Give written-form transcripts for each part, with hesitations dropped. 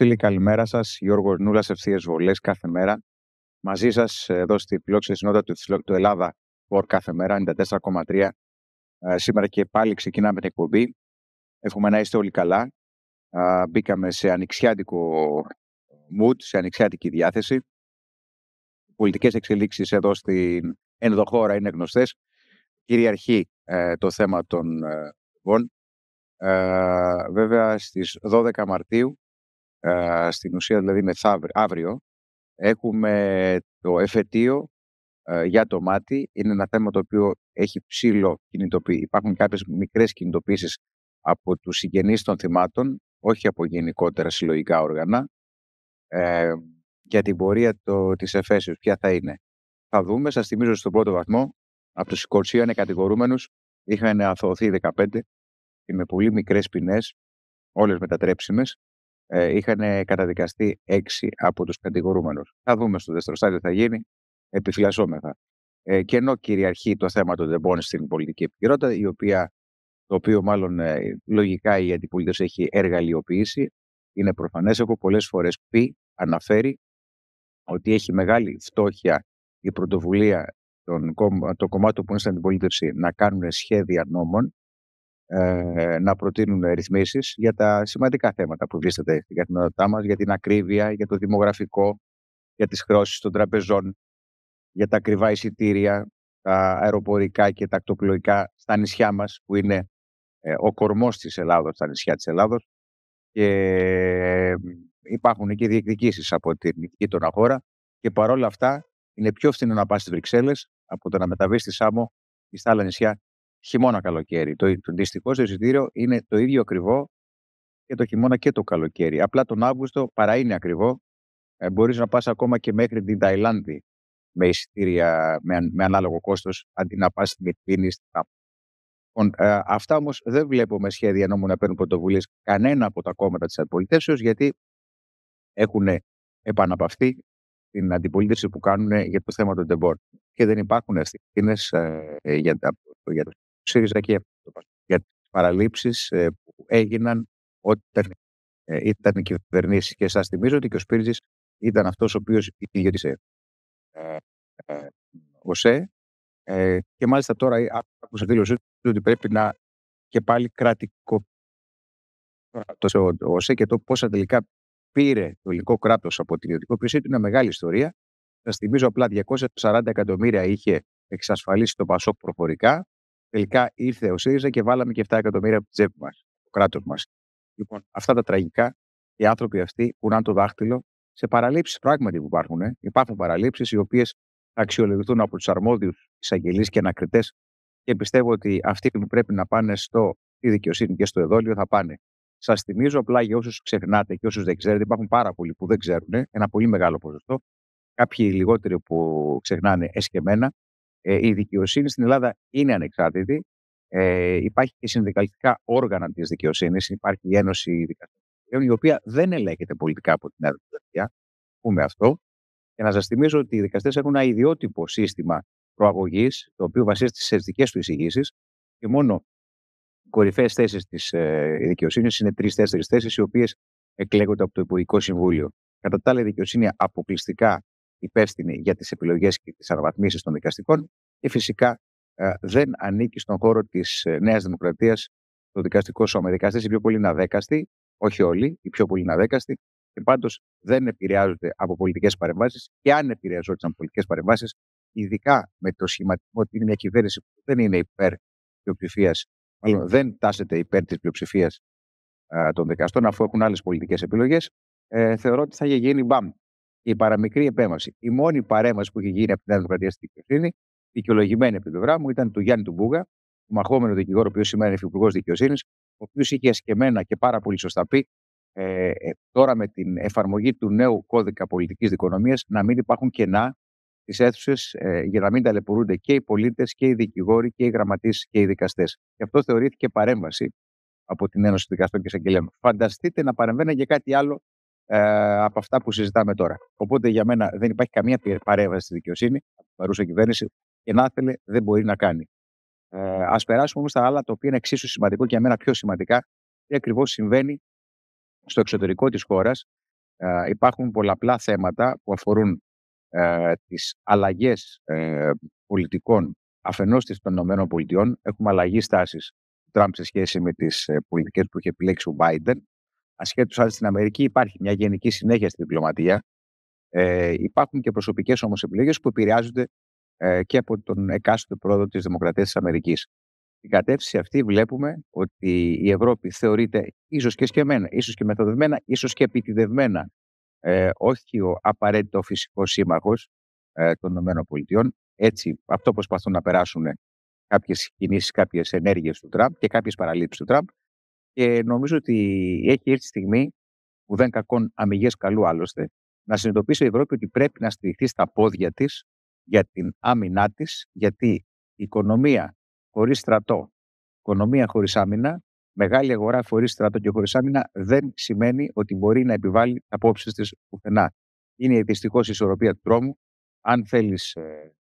Φίλοι, καλημέρα σας. Γιώργος Νούλας, ευθείες βολές κάθε μέρα. Μαζί σας εδώ στη φιλόξενη συνότητα του Ελλάδα Sport κάθε μέρα, 94,3. Σήμερα και πάλι ξεκινάμε την εκπομπή. Εύχομαι να είστε όλοι καλά. Μπήκαμε σε ανοιξιάτικο mood, σε ανοιξιάτικη διάθεση. Οι πολιτικές εξελίξεις εδώ στην ενδοχώρα είναι γνωστές. Κυριαρχεί το θέμα των βών. Βέβαια στις 12 Μαρτίου, στην ουσία δηλαδή αύριο, έχουμε το εφετείο για το μάτι. Είναι ένα θέμα το οποίο έχει ψήλο κινητοποιήσει. Υπάρχουν κάποιες μικρές κινητοποίησεις από τους συγγενείς των θυμάτων, όχι από γενικότερα συλλογικά όργανα, για την πορεία της εφέσεως. Ποια θα είναι? Θα δούμε. Σας θυμίζω στον πρώτο βαθμό, από τους 21 κατηγορούμενους είχαν αθωωωθεί 15 και με πολύ μικρές ποινές, όλες μετατρέψιμες. Είχαν καταδικαστεί 6 από τους κατηγορούμενους. Θα δούμε στο δεύτερο στάδιο τι θα γίνει. Επιφυλασσόμεθα. Και ενώ κυριαρχεί το θέμα των τεμπών στην πολιτική επικαιρότητα, το οποίο μάλλον λογικά η αντιπολίτευση έχει εργαλειοποιήσει, είναι προφανές. Έχω πολλές φορές αναφέρει ότι έχει μεγάλη φτώχεια η πρωτοβουλία των κομμάτων που είναι στην αντιπολίτευση να κάνουν σχέδια νόμων, να προτείνουν ρυθμίσεις για τα σημαντικά θέματα που βρίσκεται στην καθημερινότητά μας, για την ακρίβεια, για το δημογραφικό, για τις χρεώσεις των τραπεζών, για τα ακριβά εισιτήρια, τα αεροπορικά και τα ακτοπλοϊκά στα νησιά μας, που είναι ο κορμός της Ελλάδος, τα νησιά της Ελλάδος. Και υπάρχουν εκεί διεκδικήσεις από την γείτονα χώρα, και παρόλα αυτά είναι πιο φθηνό να πας στις Βρυξέλλες από το να μεταβείς στη Σάμο ή στα άλλα νησιά χειμώνα καλοκαίρι. Το δυστυχώς το εισιτήριο είναι το ίδιο ακριβό και το χειμώνα και το καλοκαίρι. Απλά τον Αύγουστο παρά είναι ακριβό. Μπορείς να πας ακόμα και μέχρι την Ταϊλάνδη με εισιτήρια με ανάλογο κόστος, αντί να πας στην Φιλιππίνη. Αυτά όμως δεν βλέπουμε σχέδια νόμου να παίρνουν πρωτοβουλίες κανένα από τα κόμματα της αντιπολιτεύσεως, γιατί έχουν επαναπαυθεί την αντιπολίτευση που κάνουν για το θέμα των τεμπών. Και δεν υπάρχουν ευθύνες για το ΣΥΡΙΖΑ και για τις παραλήψεις που έγιναν όταν ήταν οι κυβερνήσεις. Και σας θυμίζω ότι και ο Σπύριτζης ήταν αυτός ο οποίος ιδιωτήσε ΟΣΕ, και μάλιστα τώρα άκουσα δήλωση ότι πρέπει να και πάλι κρατικό το ΟΣΕ, και το πόσα τελικά πήρε το ελληνικό κράτος από την ιδιωτικοποίησή του είναι μεγάλη ιστορία. Σας θυμίζω απλά 240 εκατομμύρια είχε εξασφαλίσει το ΠΑΣΟΚ προφορικά. Τελικά ήρθε ο ΣΥΡΙΖΑ και βάλαμε και 7 εκατομμύρια από την τσέπη μας, το κράτος μας. Λοιπόν, αυτά τα τραγικά, οι άνθρωποι αυτοί πουλάνε το δάχτυλο σε παραλήψεις πράγματι που υπάρχουν. Υπάρχουν παραλήψεις οι οποίες θα αξιολογηθούν από τους αρμόδιους εισαγγελείς και ανακριτές, και πιστεύω ότι αυτοί που πρέπει να πάνε στη δικαιοσύνη και στο εδόλιο θα πάνε. Σας θυμίζω απλά, για όσους ξεχνάτε και όσους δεν ξέρετε, υπάρχουν πάρα πολλοί που δεν ξέρουν, ένα πολύ μεγάλο ποσοστό. Κάποιοι λιγότεροι που ξεχνάνε εσκεμμένα. Η δικαιοσύνη στην Ελλάδα είναι ανεξάρτητη. Υπάρχει και συνδικαλιστικά όργανα της δικαιοσύνης. Υπάρχει η Ένωση Δικαστών, η οποία δεν ελέγχεται πολιτικά από την Νέα Δημοκρατία. Πούμε αυτό. Και να σας θυμίζω ότι οι δικαστές έχουν ένα ιδιότυπο σύστημα προαγωγής, το οποίο βασίζεται στις δικές του εισηγήσεις, και μόνο οι κορυφαίες θέσεις της δικαιοσύνης είναι 3-4 θέσεις, οι οποίες εκλέγονται από το Υπουργικό Συμβούλιο. Κατά τα άλλα, η δικαιοσύνη αποκλειστικά υπεύθυνη για τις επιλογές και τις αναβαθμίσεις των δικαστικών, και φυσικά δεν ανήκει στον χώρο της Νέας Δημοκρατίας το δικαστικό σώμα. Οι δικαστές οι πιο πολλοί είναι αδέκαστοι, όχι όλοι, οι πιο πολλοί είναι αδέκαστοι, και πάντως δεν επηρεάζονται από πολιτικές παρεμβάσεις, και αν επηρεαζόταν από πολιτικές παρεμβάσεις, ειδικά με το σχηματισμό ότι είναι μια κυβέρνηση που δεν είναι υπέρ πλειοψηφίας, μάλλον δεν τάσεται υπέρ της πλειοψηφίας των δικαστών, αφού έχουν άλλες πολιτικές επιλογές, θεωρώ ότι θα είχε γίνει μπαμ. Η παραμικρή επέμβαση. Η μόνη παρέμβαση που είχε γίνει από την Νέα Δημοκρατία στη δικαιοσύνη, δικαιολογημένη από την πλευρά μου, ήταν του Γιάννη του Μπούγα, του μαχόμενου δικηγόρο, ο οποίος σήμερα είναι υφυπουργός δικαιοσύνης, ο οποίος είχε εσκεμμένα και πάρα πολύ σωστά πει, τώρα με την εφαρμογή του νέου κώδικα πολιτικής δικονομίας, να μην υπάρχουν κενά στις αίθουσες, για να μην ταλαιπωρούνται και οι πολίτες και οι δικηγόροι και οι γραμματείς και οι δικαστές. Και αυτό θεωρήθηκε παρέμβαση από την Ένωση Δικαστών και Εισαγγελέων. Φανταστείτε να παρεμβαίνει για κάτι άλλο από αυτά που συζητάμε τώρα. Οπότε για μένα δεν υπάρχει καμία παρέμβαση στη δικαιοσύνη από την παρούσα κυβέρνηση, και να θέλει δεν μπορεί να κάνει. Ας περάσουμε όμως στα άλλα, τα οποία είναι εξίσου σημαντικό και για μένα πιο σημαντικά, τι ακριβώς συμβαίνει στο εξωτερικό της χώρας, υπάρχουν πολλαπλά θέματα που αφορούν τις αλλαγές πολιτικών αφενός των ΗΠΑ. Έχουμε αλλαγή στάσης του Τραμπ σε σχέση με τις πολιτικές που είχε επιλέξει ο Biden. Ασχέτως αν στην Αμερική υπάρχει μια γενική συνέχεια στη διπλωματία. Υπάρχουν και προσωπικές όμως επιλογές που επηρεάζονται και από τον εκάστοτε πρόεδρο της Δημοκρατίας της Αμερικής. Στην κατεύθυνση αυτή βλέπουμε ότι η Ευρώπη θεωρείται ίσως και σκεμμένα, ίσως και μεθοδευμένα, ίσως και επιτηδευμένα όχι ο απαραίτητο φυσικό σύμμαχος των ΗΠΑ. Έτσι, αυτό προσπαθούν να περάσουν κάποιες κινήσεις, κάποιες ενέργειες του Τραμπ και κάποιες παραλήψεις του Τραμπ. Και νομίζω ότι έχει έρθει η στιγμή, που δεν κακόν αμιγές καλού άλλωστε, να συνειδητοποιήσει η Ευρώπη ότι πρέπει να στηριχθεί στα πόδια της για την άμυνά της, γιατί η οικονομία χωρίς στρατό, οικονομία χωρίς άμυνα, μεγάλη αγορά χωρίς στρατό και χωρίς άμυνα δεν σημαίνει ότι μπορεί να επιβάλλει απόψεις της πουθενά. Είναι δυστυχώς η ισορροπία του τρόμου. Αν θέλεις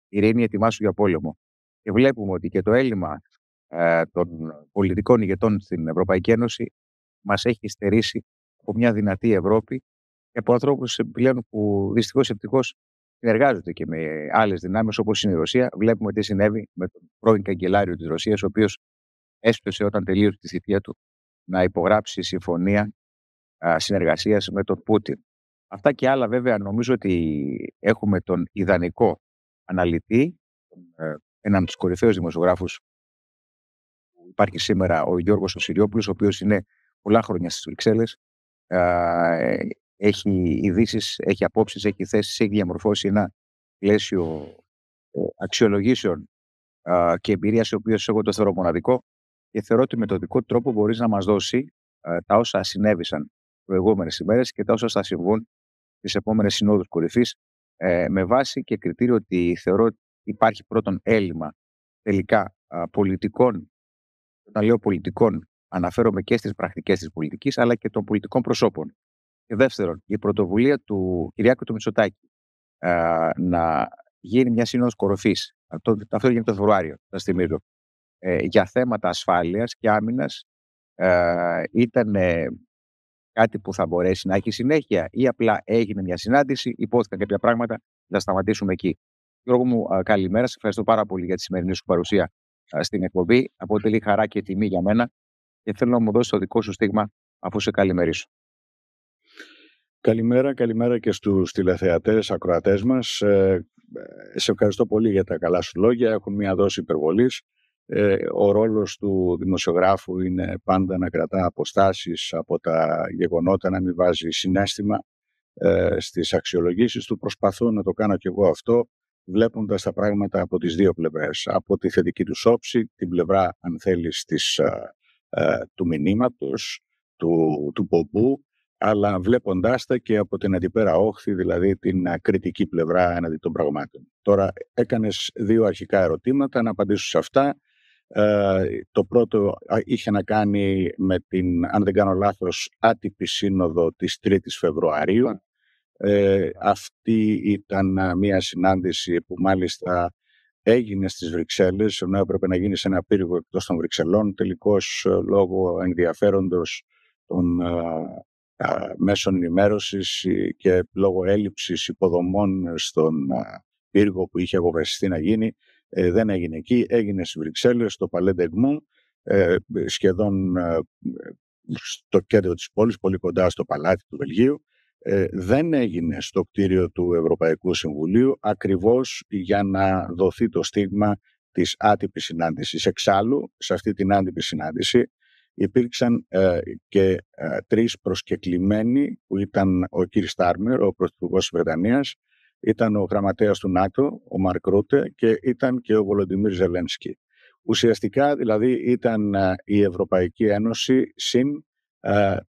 ειρήνη, ετοιμάσου για πόλεμο. Και βλέπουμε ότι και το έλλειμμα των πολιτικών ηγετών στην Ευρωπαϊκή Ένωση μας έχει στερήσει από μια δυνατή Ευρώπη και από ανθρώπους πλέον που δυστυχώς ευτυχώς συνεργάζονται και με άλλες δυνάμεις όπως είναι η Ρωσία. Βλέπουμε τι συνέβη με τον πρώην καγκελάριο της Ρωσίας, ο οποίος έσπευσε όταν τελείωσε τη θητεία του να υπογράψει συμφωνία συνεργασίας με τον Πούτιν. Αυτά και άλλα βέβαια νομίζω ότι έχουμε τον ιδανικό αναλυτή, έναν από τους κορυφαίους δημοσιογράφους που υπάρχει σήμερα, ο Γιώργος ο Συριόπουλος, ο οποίος είναι πολλά χρόνια στις Βρυξέλλες. Έχει ειδήσεις, έχει απόψεις, έχει θέσεις, έχει διαμορφώσει ένα πλαίσιο αξιολογήσεων και εμπειρίας, ο οποίος εγώ το θεωρώ μοναδικό και θεωρώ ότι με τον δικό τρόπο μπορείς να μας δώσει τα όσα συνέβησαν προηγούμενες ημέρες και τα όσα θα συμβούν τις επόμενες συνόδους κορυφής, με βάση και κριτήριο ότι θεωρώ ότι υπάρχει πρώτον έλλειμμα τελικά πολιτικών. Όταν λέω πολιτικών, αναφέρομαι και στις πρακτικές της πολιτικής, αλλά και των πολιτικών προσώπων. Και δεύτερον, η πρωτοβουλία του Κυριάκου του Μητσοτάκη να γίνει μια σύνοδος κορυφής. Αυτό γίνεται το Φεβρουάριο, θα θυμίζω. Για θέματα ασφάλειας και άμυνας ήταν κάτι που θα μπορέσει να έχει συνέχεια ή απλά έγινε μια συνάντηση, υπόθηκαν κάποια πράγματα, θα σταματήσουμε εκεί. Γιώργο μου, καλημέρα. Σε ευχαριστώ πάρα πολύ για τη σημερινή σου παρουσία στην εκπομπή. Αποτελεί χαρά και τιμή για μένα και θέλω να μου δώσει το δικό σου στίγμα αφού σε καλημερίσω. Καλημέρα και στους τηλεθεατές, ακροατές μας. Σε ευχαριστώ πολύ για τα καλά σου λόγια. Έχουν μια δόση υπερβολής. Ο ρόλος του δημοσιογράφου είναι πάντα να κρατά αποστάσεις από τα γεγονότα, να μην βάζει συναίσθημα στις αξιολογήσεις του. Προσπαθώ να το κάνω κι εγώ αυτό, βλέποντας τα πράγματα από τις δύο πλευρές. Από τη θετική τους όψη, την πλευρά, αν θέλεις, του μηνύματος, του πομπού, αλλά βλέποντάς τα και από την αντιπέρα όχθη, δηλαδή την κριτική πλευρά έναντι των πραγμάτων. Τώρα έκανες δύο αρχικά ερωτήματα, να απαντήσω σε αυτά. Το πρώτο είχε να κάνει με την, αν δεν κάνω λάθος, άτυπη σύνοδο της 3ης Φεβρουαρίου. Αυτή ήταν μια συνάντηση που μάλιστα έγινε στις Βρυξέλλες, ενώ έπρεπε να γίνει σε ένα πύργο εκτός των Βρυξελών. Τελικώς, λόγω ενδιαφέροντος των μέσων ενημέρωσης και λόγω έλλειψης υποδομών στον πύργο που είχε αποφασιστεί να γίνει, δεν έγινε εκεί, έγινε στις Βρυξέλλες, στο Palais des Egmonts, σχεδόν στο κέντρο της πόλης, πολύ κοντά στο παλάτι του Βελγίου. Δεν έγινε στο κτίριο του Ευρωπαϊκού Συμβουλίου, ακριβώς για να δοθεί το στίγμα της άτυπης συνάντησης. Εξάλλου, σε αυτή την άτυπη συνάντηση υπήρξαν και τρεις προσκεκλημένοι, που ήταν ο κ. Στάρμερ, ο Πρωθυπουργός της Βρετανίας, ήταν ο γραμματέας του ΝΑΤΟ, ο Μαρκ Ρούτε, και ήταν και ο Βολοντιμίρ Ζελένσκι. Ουσιαστικά δηλαδή ήταν η Ευρωπαϊκή Ένωση συν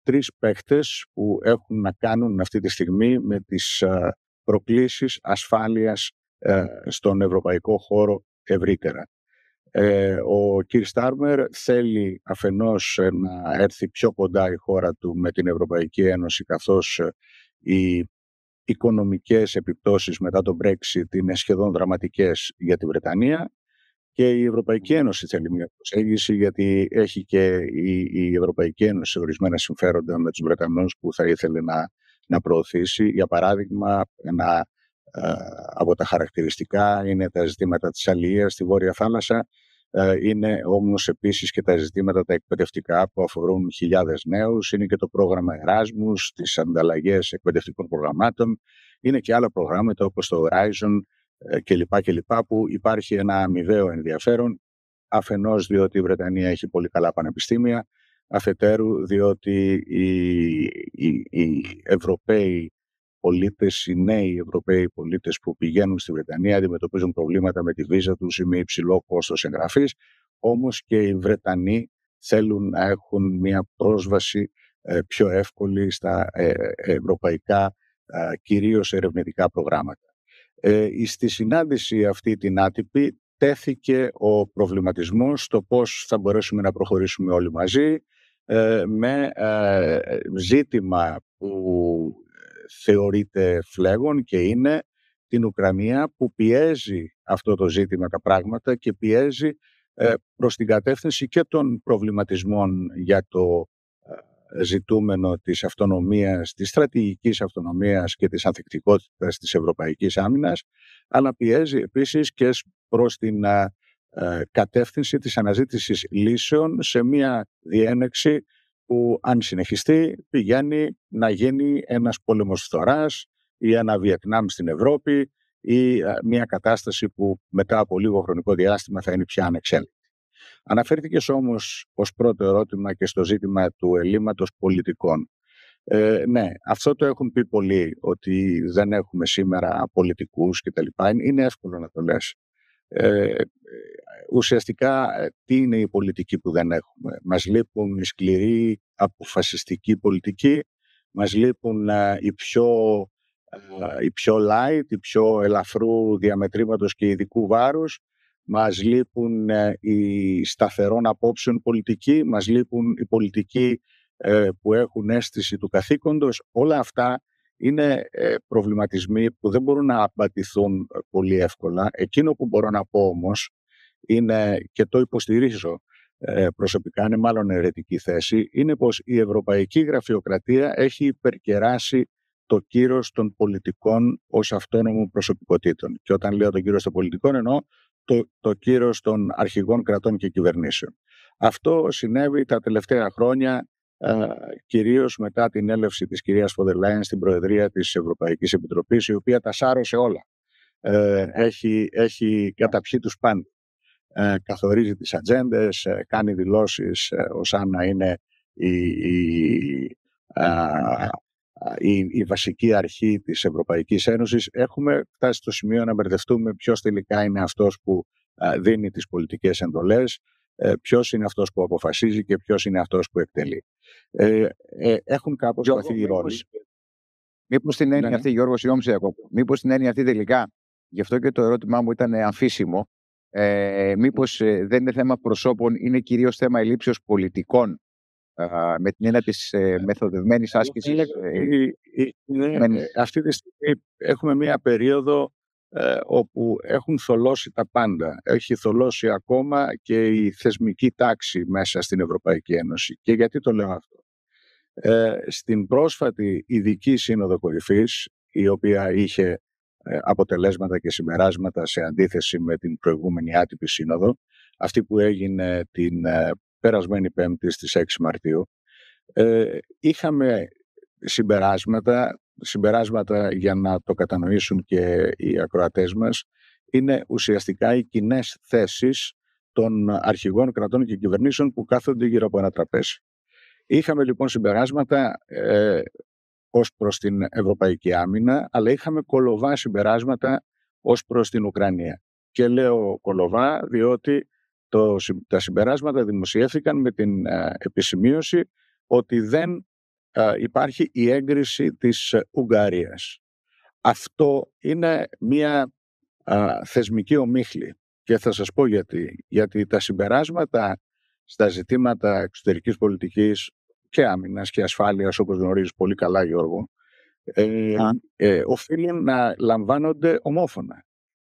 τρεις παίχτες που έχουν να κάνουν αυτή τη στιγμή με τις προκλήσεις ασφάλειας στον ευρωπαϊκό χώρο ευρύτερα. Ο κ. Στάρμερ θέλει αφενός να έρθει πιο κοντά η χώρα του με την Ευρωπαϊκή Ένωση, καθώς οι οικονομικές επιπτώσεις μετά το Brexit είναι σχεδόν δραματικές για τη Βρετανία, και η Ευρωπαϊκή Ένωση θέλει μια προσέγγιση, γιατί έχει και η Ευρωπαϊκή Ένωση ορισμένα συμφέροντα με τους Βρετανούς που θα ήθελε να να προωθήσει. Για παράδειγμα, από τα χαρακτηριστικά είναι τα ζητήματα της αλληλείας στη Βόρεια Θάλασσα, είναι όμως επίσης και τα ζητήματα τα εκπαιδευτικά που αφορούν χιλιάδες νέους, είναι και το πρόγραμμα Εράσμους, τις ανταλλαγές εκπαιδευτικών προγραμμάτων, είναι και άλλα προγράμματα όπως το Horizon κλπ. Που υπάρχει ένα αμοιβαίο ενδιαφέρον, αφενός διότι η Βρετανία έχει πολύ καλά πανεπιστήμια, αφετέρου διότι οι Ευρωπαίοι πολίτες, οι νέοι Ευρωπαίοι πολίτες που πηγαίνουν στη Βρετανία αντιμετωπίζουν προβλήματα με τη βίζα τους ή με υψηλό κόστος εγγραφής, όμως και οι Βρετανοί θέλουν να έχουν μια πρόσβαση πιο εύκολη στα ευρωπαϊκά, κυρίως ερευνητικά προγράμματα. Στη συνάντηση αυτή την άτυπη τέθηκε ο προβληματισμός στο πώς θα μπορέσουμε να προχωρήσουμε όλοι μαζί, με ζήτημα που θεωρείται φλέγον και είναι την Ουκρανία, που πιέζει αυτό το ζήτημα τα πράγματα και πιέζει προς την κατεύθυνση και των προβληματισμών για το ζητούμενο της αυτονομίας, της στρατηγικής αυτονομίας και της ανθεκτικότητας της ευρωπαϊκής άμυνας, αλλά πιέζει επίσης και προς την κατεύθυνση της αναζήτησης λύσεων σε μια διένεξη που, αν συνεχιστεί, πηγαίνει να γίνει ένας πόλεμος φθοράς ή ένα Βιετνάμ στην Ευρώπη ή μια κατάσταση που μετά από λίγο χρονικό διάστημα θα είναι πια ανεξέλεγκτη. Αναφέρθηκες όμως ως πρώτο ερώτημα και στο ζήτημα του ελλείμματος πολιτικών. Ναι, αυτό το έχουν πει πολλοί, ότι δεν έχουμε σήμερα πολιτικούς κτλ. Είναι εύκολο να το λες. Ουσιαστικά, τι είναι η πολιτική που δεν έχουμε? Μας λείπουν οι σκληροί αποφασιστικοί πολιτικοί, μας λείπουν οι πιο light, οι πιο ελαφρού διαμετρήματος και ειδικού βάρους, μας λείπουν οι σταθερών απόψεων πολιτικοί, μας λείπουν οι πολιτικοί που έχουν αίσθηση του καθήκοντος. Όλα αυτά είναι προβληματισμοί που δεν μπορούν να απαντηθούν πολύ εύκολα. Εκείνο που μπορώ να πω όμως είναι, και το υποστηρίζω προσωπικά, είναι μάλλον αιρετική θέση, είναι πως η ευρωπαϊκή γραφειοκρατία έχει υπερκεράσει το κύρος των πολιτικών ως αυτόνομων προσωπικότητων. Και όταν λέω το κύρος των πολιτικών, εννοώ το κύρος των αρχηγών κρατών και κυβερνήσεων. Αυτό συνέβη τα τελευταία χρόνια, κυρίως μετά την έλευση της κυρίας Φοντερ Λάιεν στην Προεδρία της Ευρωπαϊκής Επιτροπής, η οποία τα σάρωσε όλα. Έχει καταπιεί τους πάντες. Καθορίζει τις ατζέντες, κάνει δηλώσεις ως αν να είναι η βασική αρχή της Ευρωπαϊκής Ένωσης. Έχουμε φτάσει στο σημείο να μπερδευτούμε ποιος τελικά είναι αυτός που δίνει τις πολιτικές εντολές, ποιος είναι αυτός που αποφασίζει και ποιος είναι αυτός που εκτελεί. Έχουν κάπως χαθεί οι ρόλοι. Μήπως την έννοια αυτή, Γιώργο, συγγνώμη σε διακόπτω, μήπως την έννοια αυτή τελικά, γι' αυτό και το ερώτημά μου ήταν αμφίσιμο, μήπως δεν είναι θέμα προσώπων, είναι κυρίως θέμα ελλείψεως πολιτικών, με την έννοια της μεθοδευμένης άσκησης? Αυτή τη στιγμή έχουμε μία περίοδο όπου έχουν θολώσει τα πάντα. Έχει θολώσει ακόμα και η θεσμική τάξη μέσα στην Ευρωπαϊκή Ένωση. Και γιατί το λέω αυτό? Στην πρόσφατη ειδική σύνοδο κορυφής, η οποία είχε αποτελέσματα και συμπεράσματα σε αντίθεση με την προηγούμενη άτυπη σύνοδο, αυτή που έγινε την περασμένη Πέμπτη στις 6 Μαρτίου, είχαμε συμπεράσματα για να το κατανοήσουν και οι ακροατές μας, είναι ουσιαστικά οι κοινές θέσεις των αρχηγών κρατών και κυβερνήσεων που κάθονται γύρω από ένα τραπέζι. Είχαμε λοιπόν συμπεράσματα ως προς την ευρωπαϊκή άμυνα, αλλά είχαμε κολοβά συμπεράσματα ως προς την Ουκρανία. Και λέω κολοβά διότι τα συμπεράσματα δημοσιεύθηκαν με την επισημείωση ότι δεν υπάρχει η έγκριση της Ουγγαρίας. Αυτό είναι μια θεσμική ομίχλη και θα σας πω γιατί. Γιατί τα συμπεράσματα στα ζητήματα εξωτερικής πολιτικής και άμυνας και ασφάλειας, όπως γνωρίζεις πολύ καλά, Γιώργο, οφείλουν να λαμβάνονται ομόφωνα.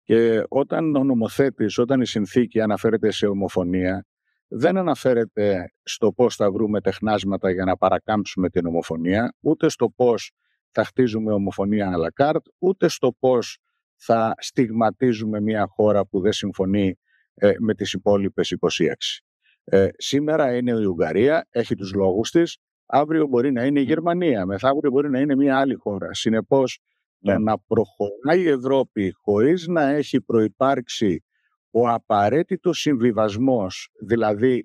Και όταν ο νομοθέτης, όταν η συνθήκη αναφέρεται σε ομοφωνία, δεν αναφέρεται στο πώς θα βρούμε τεχνάσματα για να παρακάμψουμε την ομοφωνία, ούτε στο πώς θα χτίζουμε ομοφωνία à la carte, ούτε στο πώς θα στιγματίζουμε μια χώρα που δεν συμφωνεί με τις υπόλοιπες 26. Σήμερα είναι η Ουγγαρία, έχει τους λόγους της, αύριο μπορεί να είναι η Γερμανία, μεθαύριο μπορεί να είναι μια άλλη χώρα. Συνεπώς, να προχωράει η Ευρώπη χωρίς να έχει προϋπάρξει ο απαραίτητος συμβιβασμός, δηλαδή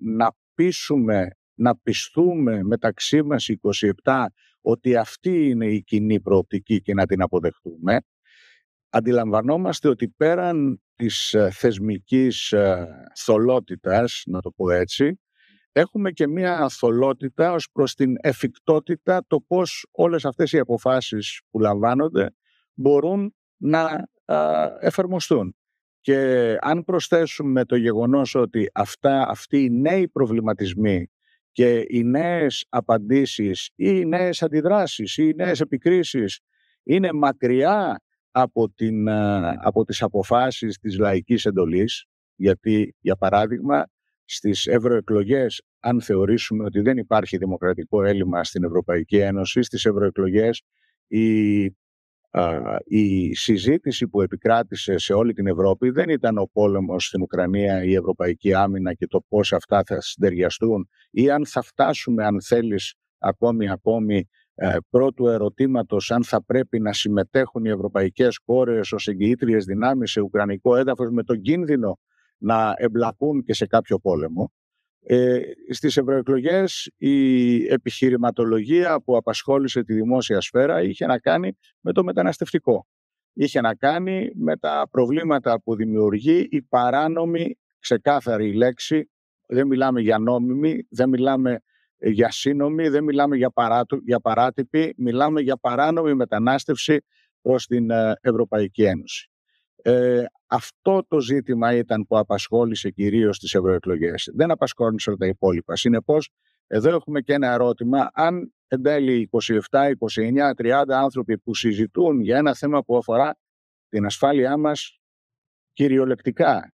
να πιστούμε μεταξύ μας 27 ότι αυτή είναι η κοινή προοπτική και να την αποδεχτούμε, αντιλαμβανόμαστε ότι πέραν της θεσμικής θολότητας, να το πω έτσι, έχουμε και μια θολότητα ως προς την εφικτότητα, το πώς όλες αυτές οι αποφάσεις που λαμβάνονται μπορούν να εφαρμοστούν. Και αν προσθέσουμε το γεγονός ότι αυτοί οι νέοι προβληματισμοί και οι νέες απαντήσεις ή οι νέες αντιδράσεις ή οι νέες επικρίσεις είναι μακριά από τις αποφάσεις της λαϊκής εντολής, γιατί για παράδειγμα στις ευρωεκλογές, αν θεωρήσουμε ότι δεν υπάρχει δημοκρατικό έλλειμμα στην Ευρωπαϊκή Ένωση, στις ευρωεκλογές η συζήτηση που επικράτησε σε όλη την Ευρώπη δεν ήταν ο πόλεμος στην Ουκρανία, η ευρωπαϊκή άμυνα και το πώς αυτά θα συντεριαστούν ή αν θα φτάσουμε, αν θέλεις, ακόμη πρώτου ερωτήματος αν θα πρέπει να συμμετέχουν οι ευρωπαϊκές χώρες ως εγγυήτριες δυνάμεις σε ουκρανικό έδαφος με τον κίνδυνο να εμπλακούν και σε κάποιο πόλεμο. Στις ευρωεκλογές η επιχειρηματολογία που απασχόλησε τη δημόσια σφαίρα είχε να κάνει με το μεταναστευτικό. Είχε να κάνει με τα προβλήματα που δημιουργεί η παράνομη, ξεκάθαρη λέξη, δεν μιλάμε για νόμιμη, δεν μιλάμε για σύνομη, δεν μιλάμε για παράτυπη, μιλάμε για παράνομη μετανάστευση προς την Ευρωπαϊκή Ένωση. Αυτό το ζήτημα ήταν που απασχόλησε κυρίως τις ευρωεκλογές. Δεν απασχόλησε όλα τα υπόλοιπα. Συνεπώς, εδώ έχουμε και ένα ερώτημα. Αν εν τέλει 27, 29, 30 άνθρωποι που συζητούν για ένα θέμα που αφορά την ασφάλειά μας κυριολεκτικά,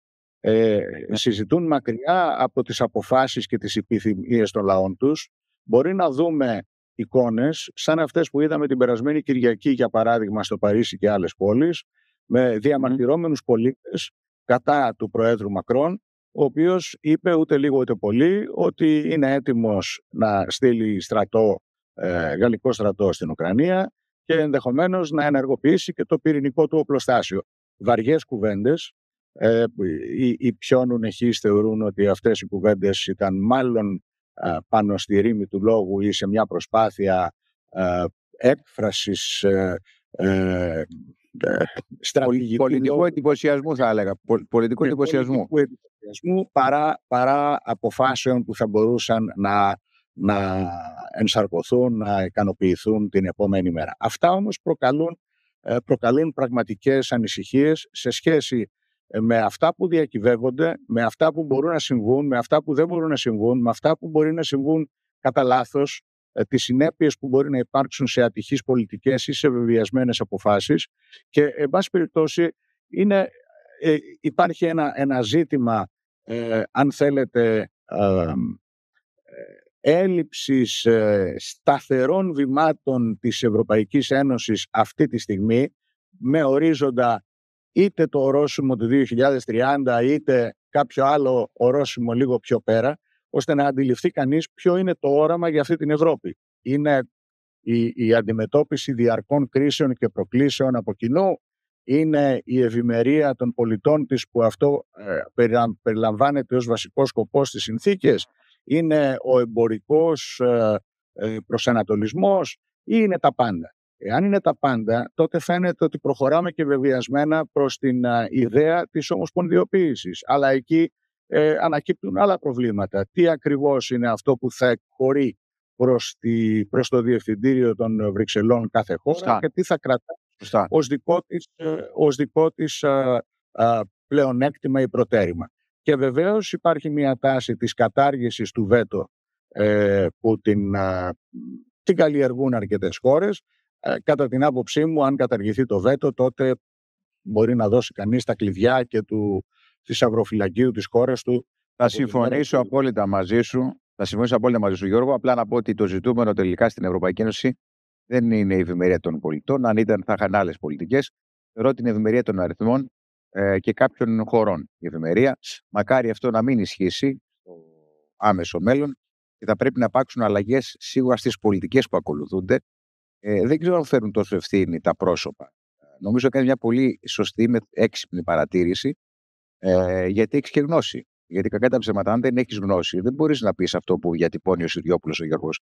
συζητούν μακριά από τις αποφάσεις και τις επιθυμίες των λαών τους, μπορεί να δούμε εικόνες σαν αυτές που είδαμε την περασμένη Κυριακή, για παράδειγμα, στο Παρίσι και άλλες πόλεις, με διαμαρτυρόμενους πολίτες κατά του Προέδρου Μακρόν, ο οποίος είπε ούτε λίγο ούτε πολύ ότι είναι έτοιμος να στείλει γαλλικό στρατό στην Ουκρανία και ενδεχομένως να ενεργοποιήσει και το πυρηνικό του οπλοστάσιο. Βαριές κουβέντες. Οι πιο νουνεχείς θεωρούν ότι αυτές οι κουβέντες ήταν μάλλον πάνω στη ρήμη του λόγου ή σε μια προσπάθεια έκφρασης πολιτικού εντυπωσιασμού, θα έλεγα. Πολιτικού εντυπωσιασμού παρά αποφάσεων που θα μπορούσαν να ενσαρκωθούν, να ικανοποιηθούν την επόμενη μέρα. Αυτά όμως προκαλούν πραγματικές ανησυχίες σε σχέση με αυτά που διακυβεύονται, με αυτά που μπορούν να συμβούν, με αυτά που δεν μπορούν να συμβούν, με αυτά που μπορεί να συμβούν κατά λάθος, τις συνέπειες που μπορεί να υπάρξουν σε ατυχείς πολιτικές ή σε βεβαιασμένες αποφάσεις και, εν πάση περιπτώσει, υπάρχει ένα ζήτημα, αν θέλετε, έλλειψης σταθερών βημάτων της Ευρωπαϊκής Ένωσης αυτή τη στιγμή, με ορίζοντα είτε το ορόσημο του 2030 είτε κάποιο άλλο ορόσημο λίγο πιο πέρα, ώστε να αντιληφθεί κανείς ποιο είναι το όραμα για αυτή την Ευρώπη. Είναι η αντιμετώπιση διαρκών κρίσεων και προκλήσεων από κοινού, είναι η ευημερία των πολιτών της που αυτό περιλαμβάνεται ως βασικό σκοπό στις συνθήκες, είναι ο εμπορικός προσανατολισμός ή είναι τα πάντα. Εάν είναι τα πάντα, τότε φαίνεται ότι προχωράμε και βεβαιασμένα προς την ιδέα της ομοσπονδιοποίησης. Αλλά εκεί ανακύπτουν άλλα προβλήματα. Τι ακριβώς είναι αυτό που θα εκχωρεί προς το Διευθυντήριο των Βρυξελών κάθε χώρα και τι θα κρατά ως δικό της πλεονέκτημα ή προτέρημα. Και βεβαίως υπάρχει μια τάση της κατάργησης του βέτο που την καλλιεργούν αρκετές χώρες. Κατά την άποψή μου, αν καταργηθεί το βέτο, τότε μπορεί να δώσει κανείς τα κλειδιά και της αυροφυλακίου της χώρας του. Θα συμφωνήσω απόλυτα μαζί σου, Γιώργο. Απλά να πω ότι το ζητούμενο τελικά στην Ευρωπαϊκή Ένωση Δεν είναι η ευημερία των πολιτών. Αν ήταν, θα είχαν άλλες πολιτικές. Θεωρώ την ευημερία των αριθμών και κάποιων χωρών. Η ευημερία, μακάρι αυτό να μην ισχύσει στο άμεσο μέλλον και θα πρέπει να υπάρξουν αλλαγές σίγουρα στις πολιτικές που ακολουθούνται. Δεν ξέρω αν φέρουν τόσο ευθύνη τα πρόσωπα. Νομίζω έκανε μια πολύ σωστή, με έξυπνη παρατήρηση, γιατί έχει και γνώση. Γιατί κακά τα ψέματα, αν δεν έχει γνώση, δεν μπορεί να πει αυτό που διατυπώνει ο Συριόπουλος ο Γιώργος.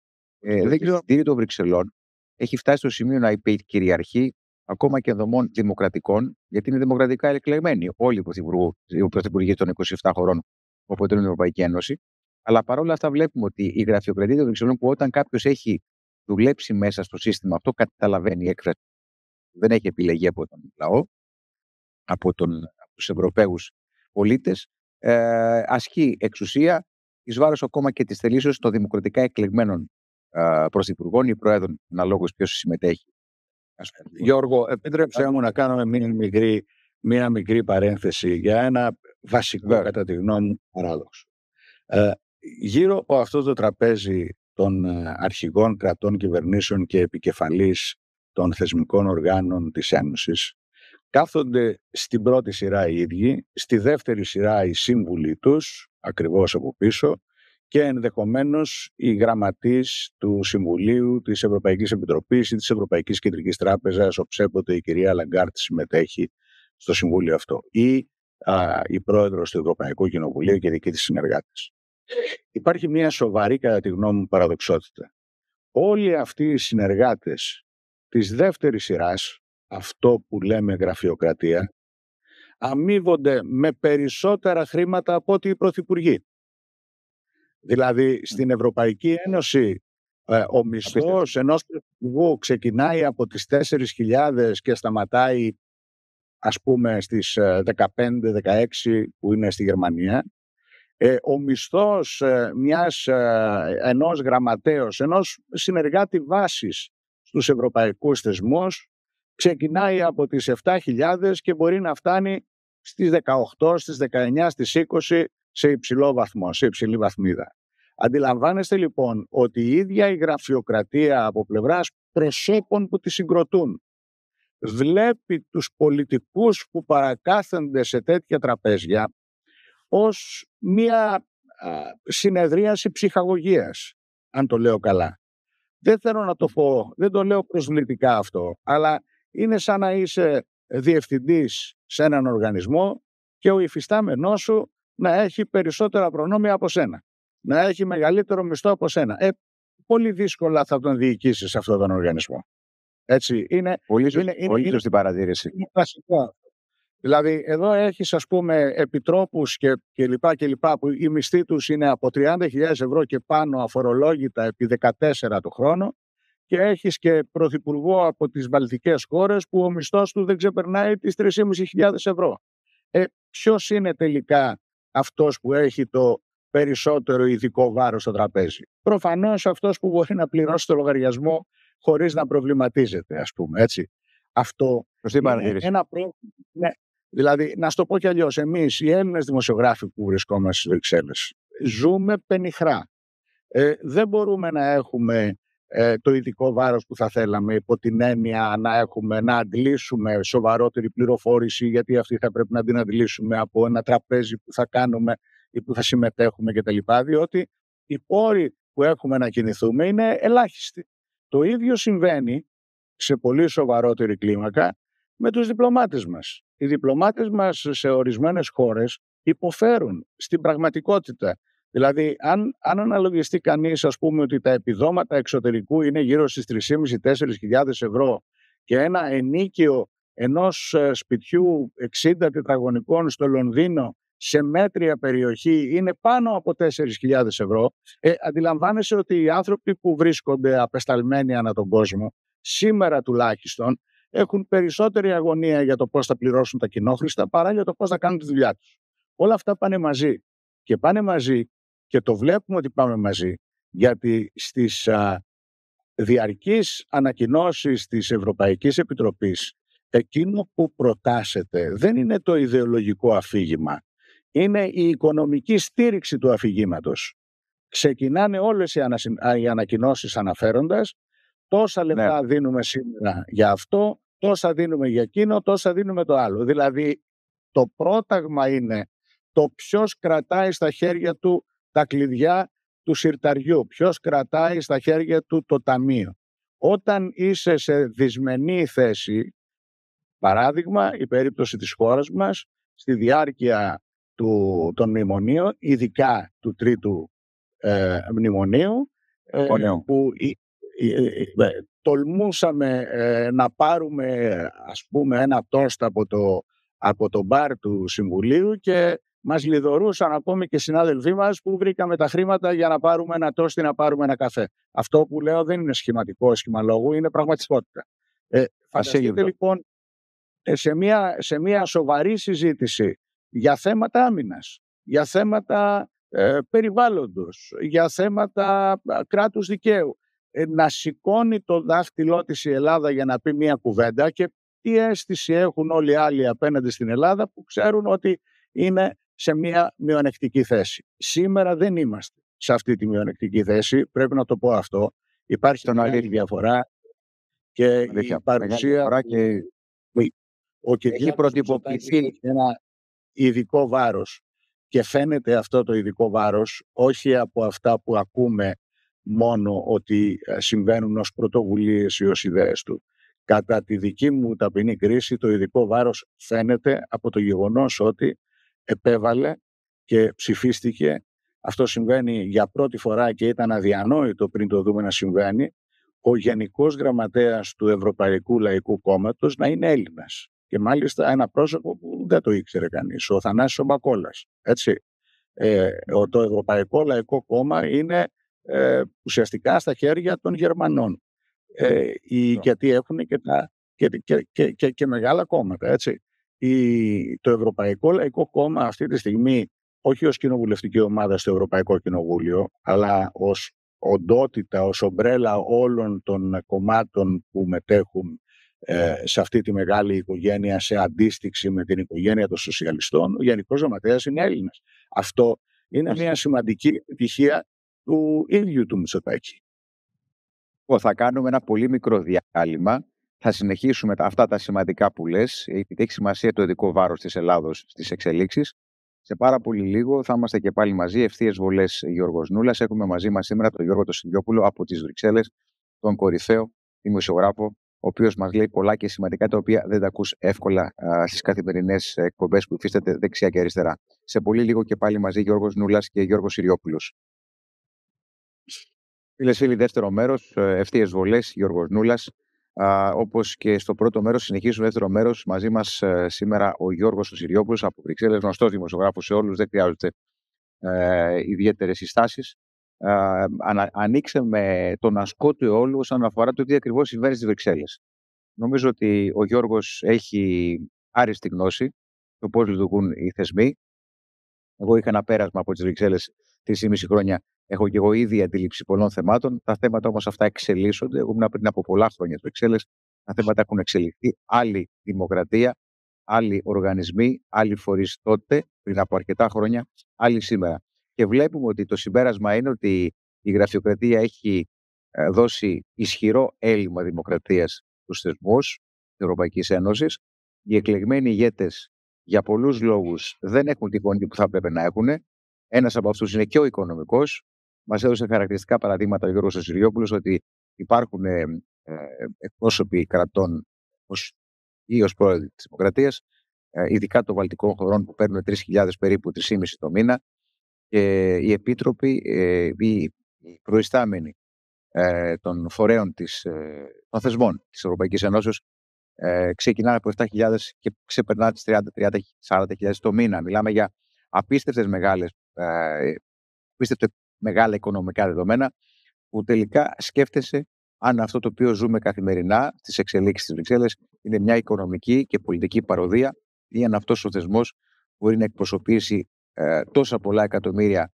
Δεν ξέρω αν η των Βρυξελών έχει φτάσει στο σημείο να κυριαρχεί ακόμα και δομών δημοκρατικών, γιατί είναι δημοκρατικά εκλεγμένοι όλοι οι πρωθυπουργοί των 27 χωρών που αποτελούν την Ευρωπαϊκή Ένωση. Αλλά παρόλα αυτά βλέπουμε ότι η γραφειοκρατία των Βρυξελών, που όταν κάποιο έχει δουλέψει μέσα στο σύστημα αυτό, καταλαβαίνει η έκφραση. Δεν έχει επιλεγεί από τον λαό, από τους Ευρωπαίους πολίτες, ασκεί εξουσία εις βάρος ακόμα και της θελήσεως των δημοκρατικά εκλεγμένων πρωθυπουργών ή προέδρων, αναλόγως ποιος συμμετέχει. Γιώργο, επίτρεψέ μου να κάνω μια μικρή παρένθεση για ένα βασικό, κατά τη γνώμη μου, παράδοξο. Γύρω από αυτό το τραπέζι των αρχηγών κρατών, κυβερνήσεων και επικεφαλής των θεσμικών οργάνων της Ένωσης κάθονται στην πρώτη σειρά οι ίδιοι, στη δεύτερη σειρά οι σύμβουλοι τους, ακριβώς από πίσω, και ενδεχομένως οι γραμματείς του Συμβουλίου της Ευρωπαϊκής Επιτροπής ή της Ευρωπαϊκής Κεντρικής Τράπεζας, όποτε η κυρία Λαγκάρτ συμμετέχει στο Συμβούλιο αυτό, ή η πρόεδρος του Ευρωπαϊκού Κοινοβουλίου και δικοί της συνεργάτες. Υπάρχει μια σοβαρή, κατά τη γνώμη μου, παραδοξότητα. Όλοι αυτοί οι συνεργάτες της δεύτερης σειράς, αυτό που λέμε γραφειοκρατία, αμείβονται με περισσότερα χρήματα από ό,τι οι πρωθυπουργοί. Δηλαδή, στην Ευρωπαϊκή Ένωση ο μισθός ενός πρωθυπουργού ξεκινάει από τις 4.000 και σταματάει, ας πούμε, στις 15-16 που είναι στη Γερμανία. Ο μισθός ενός γραμματέως, ενός συνεργάτη βάσης στους ευρωπαϊκούς θεσμούς ξεκινάει από τις 7.000 και μπορεί να φτάνει στις 18, στις 19, στις 20 σε υψηλό βαθμό, σε υψηλή βαθμίδα. Αντιλαμβάνεστε λοιπόν ότι η ίδια η γραφειοκρατία από πλευράς προσώπων που τη συγκροτούν βλέπει τους πολιτικούς που παρακάθενται σε τέτοια τραπέζια ως μια συνεδρίαση ψυχαγωγίας, αν το λέω καλά. Δεν θέλω να το πω, δεν το λέω προσβλητικά αυτό, αλλά είναι σαν να είσαι διευθυντής σε έναν οργανισμό και ο υφιστάμενός σου να έχει περισσότερα προνόμια από σένα, να έχει μεγαλύτερο μισθό από σένα. Πολύ δύσκολα θα τον διοικήσεις σε αυτόν τον οργανισμό. Έτσι, είναι πολύ σωστή παρατήρηση. Είναι κλασικό. Δηλαδή, εδώ έχεις, ας πούμε, επιτρόπους και λοιπά, που οι μισθοί τους είναι από 30.000 ευρώ και πάνω αφορολόγητα επί 14 το χρόνο, και έχεις και πρωθυπουργό από τις βαλτικές χώρες που ο μισθός του δεν ξεπερνάει τις 3.500 ευρώ. Ποιος είναι τελικά αυτός που έχει το περισσότερο ειδικό βάρος στο τραπέζι? Προφανώς αυτός που μπορεί να πληρώσει το λογαριασμό χωρίς να προβληματίζεται, ας πούμε, έτσι. Αυτό είναι ένα πρόβλημα. Ναι. Δηλαδή, να σου το πω κι αλλιώς, εμείς οι Έλληνες δημοσιογράφοι που βρισκόμαστε στις Βρυξέλλες ζούμε πενιχρά. Δεν μπορούμε να έχουμε το ειδικό βάρος που θα θέλαμε, υπό την έννοια να αντλήσουμε σοβαρότερη πληροφόρηση, γιατί αυτή θα πρέπει να την αντλήσουμε από ένα τραπέζι που θα κάνουμε ή που θα συμμετέχουμε κτλ. Διότι οι πόροι που έχουμε να κινηθούμε είναι ελάχιστοι. Το ίδιο συμβαίνει σε πολύ σοβαρότερη κλίμακα με τους διπλωμάτες μας. Οι διπλωμάτες μας σε ορισμένες χώρες υποφέρουν στην πραγματικότητα. Δηλαδή, αν αναλογιστεί κανείς, ας πούμε, ότι τα επιδόματα εξωτερικού είναι γύρω στις 3.500-4.000 ευρώ και ένα ενοίκιο ενός σπιτιού 60 τετραγωνικών στο Λονδίνο σε μέτρια περιοχή είναι πάνω από 4.000 ευρώ, αντιλαμβάνεσαι ότι οι άνθρωποι που βρίσκονται απεσταλμένοι ανά τον κόσμο, σήμερα τουλάχιστον, έχουν περισσότερη αγωνία για το πώς θα πληρώσουν τα κοινόχρηστα παρά για το πώς θα κάνουν τη δουλειά τους. Όλα αυτά πάνε μαζί. Και πάνε μαζί, και το βλέπουμε ότι πάμε μαζί, γιατί στις διαρκείς ανακοινώσεις της Ευρωπαϊκής Επιτροπής εκείνο που προτάσεται δεν είναι το ιδεολογικό αφήγημα, είναι η οικονομική στήριξη του αφηγήματος. Ξεκινάνε όλες οι ανακοινώσεις αναφέροντας τόσα Ναι. λεφτά δίνουμε σήμερα για αυτό, τόσα δίνουμε για εκείνο, τόσα δίνουμε το άλλο. Δηλαδή το πρόταγμα είναι το ποιος κρατάει στα χέρια του τα κλειδιά του συρταριού, ποιος κρατάει στα χέρια του το ταμείο. Όταν είσαι σε δυσμενή θέση, παράδειγμα η περίπτωση της χώρας μας, στη διάρκεια των μνημονίων, ειδικά του τρίτου μνημονίου, που τολμούσαμε να πάρουμε, ας πούμε, ένα τόστ από το μπαρ του Συμβουλίου και μας λιδωρούσαν ακόμη και συνάδελφοί μας που βρήκαμε τα χρήματα για να πάρουμε ένα τόστ ή να πάρουμε ένα καφέ. Αυτό που λέω δεν είναι σχηματικό σχήμα λόγου, είναι πραγματικότητα. Φανταστείτε λοιπόν σε μια σοβαρή συζήτηση για θέματα άμυνας, για θέματα περιβάλλοντος, για θέματα κράτους δικαίου, να σηκώνει το δάχτυλό της η Ελλάδα για να πει μια κουβέντα, και τι αίσθηση έχουν όλοι οι άλλοι απέναντι στην Ελλάδα που ξέρουν ότι είναι σε μια μειονεκτική θέση. Σήμερα δεν είμαστε σε αυτή τη μειονεκτική θέση, πρέπει να το πω αυτό. Υπάρχει μια διαφορά και η παρουσία ο Κυριάκος έχει ένα ειδικό βάρος, και φαίνεται αυτό το ειδικό βάρος όχι από αυτά που ακούμε μόνο ότι συμβαίνουν ως πρωτοβουλίες ή ως ιδέες του. Κατά τη δική μου ταπεινή κρίση, το ειδικό βάρος φαίνεται από το γεγονός ότι επέβαλε και ψηφίστηκε. Αυτό συμβαίνει για πρώτη φορά και ήταν αδιανόητο πριν το δούμε να συμβαίνει, ο Γενικός Γραμματέας του Ευρωπαϊκού Λαϊκού Κόμματος να είναι Έλληνας. Και μάλιστα ένα πρόσωπο που δεν το ήξερε κανείς, ο Θανάσης Μπακόλας. Έτσι. Το Ευρωπαϊκό Λαϊκό Κόμμα είναι ουσιαστικά στα χέρια των Γερμανών. Γιατί έχουν και μεγάλα κόμματα. Έτσι. Το Ευρωπαϊκό Λαϊκό Κόμμα αυτή τη στιγμή, όχι ως κοινοβουλευτική ομάδα στο Ευρωπαϊκό Κοινοβούλιο, αλλά ως οντότητα, ως ομπρέλα όλων των κομμάτων που μετέχουν σε αυτή τη μεγάλη οικογένεια, σε αντίστοιξη με την οικογένεια των σοσιαλιστών, ο Γενικός Γραμματέας είναι Έλληνας. Αυτό είναι μια σημαντική επιτυχία του ίδιου του Μητσοτάκη. Θα κάνουμε ένα πολύ μικρό διάλειμμα. Θα συνεχίσουμε αυτά τα σημαντικά που λες, γιατί έχει σημασία το ειδικό βάρος της Ελλάδος στις εξελίξεις. Σε πάρα πολύ λίγο θα είμαστε και πάλι μαζί. Ευθείες βολές Γιώργος Νούλας. Έχουμε μαζί μας σήμερα τον Γιώργο Τοσιλιόπουλο από τις Βρυξέλλες, τον κορυφαίο δημοσιογράφο, ο οποίος μας λέει πολλά και σημαντικά, τα οποία δεν τα ακούς εύκολα στις καθημερινές εκπομπές που υφίσταται δεξιά και αριστερά. Σε πολύ λίγο και πάλι μαζί Γιώργος Νούλας και Γιώργος Συριόπουλος. Φίλες φίλοι, δεύτερο μέρος, ευθείες βολές Γιώργος Νούλας. Όπως και στο πρώτο μέρος, συνεχίζουμε δεύτερο μέρος. Μαζί μας σήμερα ο Γιώργος Συριόπουλος από Βρυξέλλες, γνωστός δημοσιογράφος σε όλους, δεν χρειάζονται ιδιαίτερες συστάσεις. Ανοίξε με τον ασκό του αιώλου όσον αφορά το τι ακριβώς συμβαίνει στις Βρυξέλλες. Νομίζω ότι ο Γιώργος έχει άριστη γνώση το πώς λειτουργούν οι θεσμοί. Εγώ είχα ένα πέρασμα από τις Βρυξέλλες 3,5 χρόνια. Έχω και εγώ ήδη αντίληψη πολλών θεμάτων. Τα θέματα όμως αυτά εξελίσσονται. Εγώ ήμουν πριν από πολλά χρόνια στις Βρυξέλλες. Τα θέματα έχουν εξελιχθεί. Άλλη δημοκρατία, άλλοι οργανισμοί, άλλοι φορείς τότε, πριν από αρκετά χρόνια, άλλοι σήμερα. Και βλέπουμε ότι το συμπέρασμα είναι ότι η γραφειοκρατία έχει δώσει ισχυρό έλλειμμα δημοκρατίας στους θεσμούς της Ευρωπαϊκής Ένωσης. Οι εκλεγμένοι ηγέτες για πολλούς λόγους δεν έχουν τη φωνή που θα έπρεπε να έχουν. Ένας από αυτούς είναι και ο οικονομικός. Μας έδωσε χαρακτηριστικά παραδείγματα ο Γιώργος Συριόπουλος ότι υπάρχουν εκπρόσωποι κρατών ή ως πρόεδροι της Δημοκρατίας, ειδικά των βαλτικών χωρών που παίρνουν 3.000 περίπου, 3,5 το μήνα, και οι επίτροποι, οι προϊστάμενοι των φορέων των θεσμών της Ευρωπαϊκής Ενώσεως ξεκινάνε από 7.000 και ξεπερνάνε τις 30-40.000 το μήνα. Μιλάμε για απίστευτες μεγάλα οικονομικά δεδομένα, που τελικά σκέφτεσαι αν αυτό το οποίο ζούμε καθημερινά στις εξελίξεις της Βρυξέλλες είναι μια οικονομική και πολιτική παροδία, ή αν αυτός ο θεσμός μπορεί να εκπροσωπήσει τόσα πολλά εκατομμύρια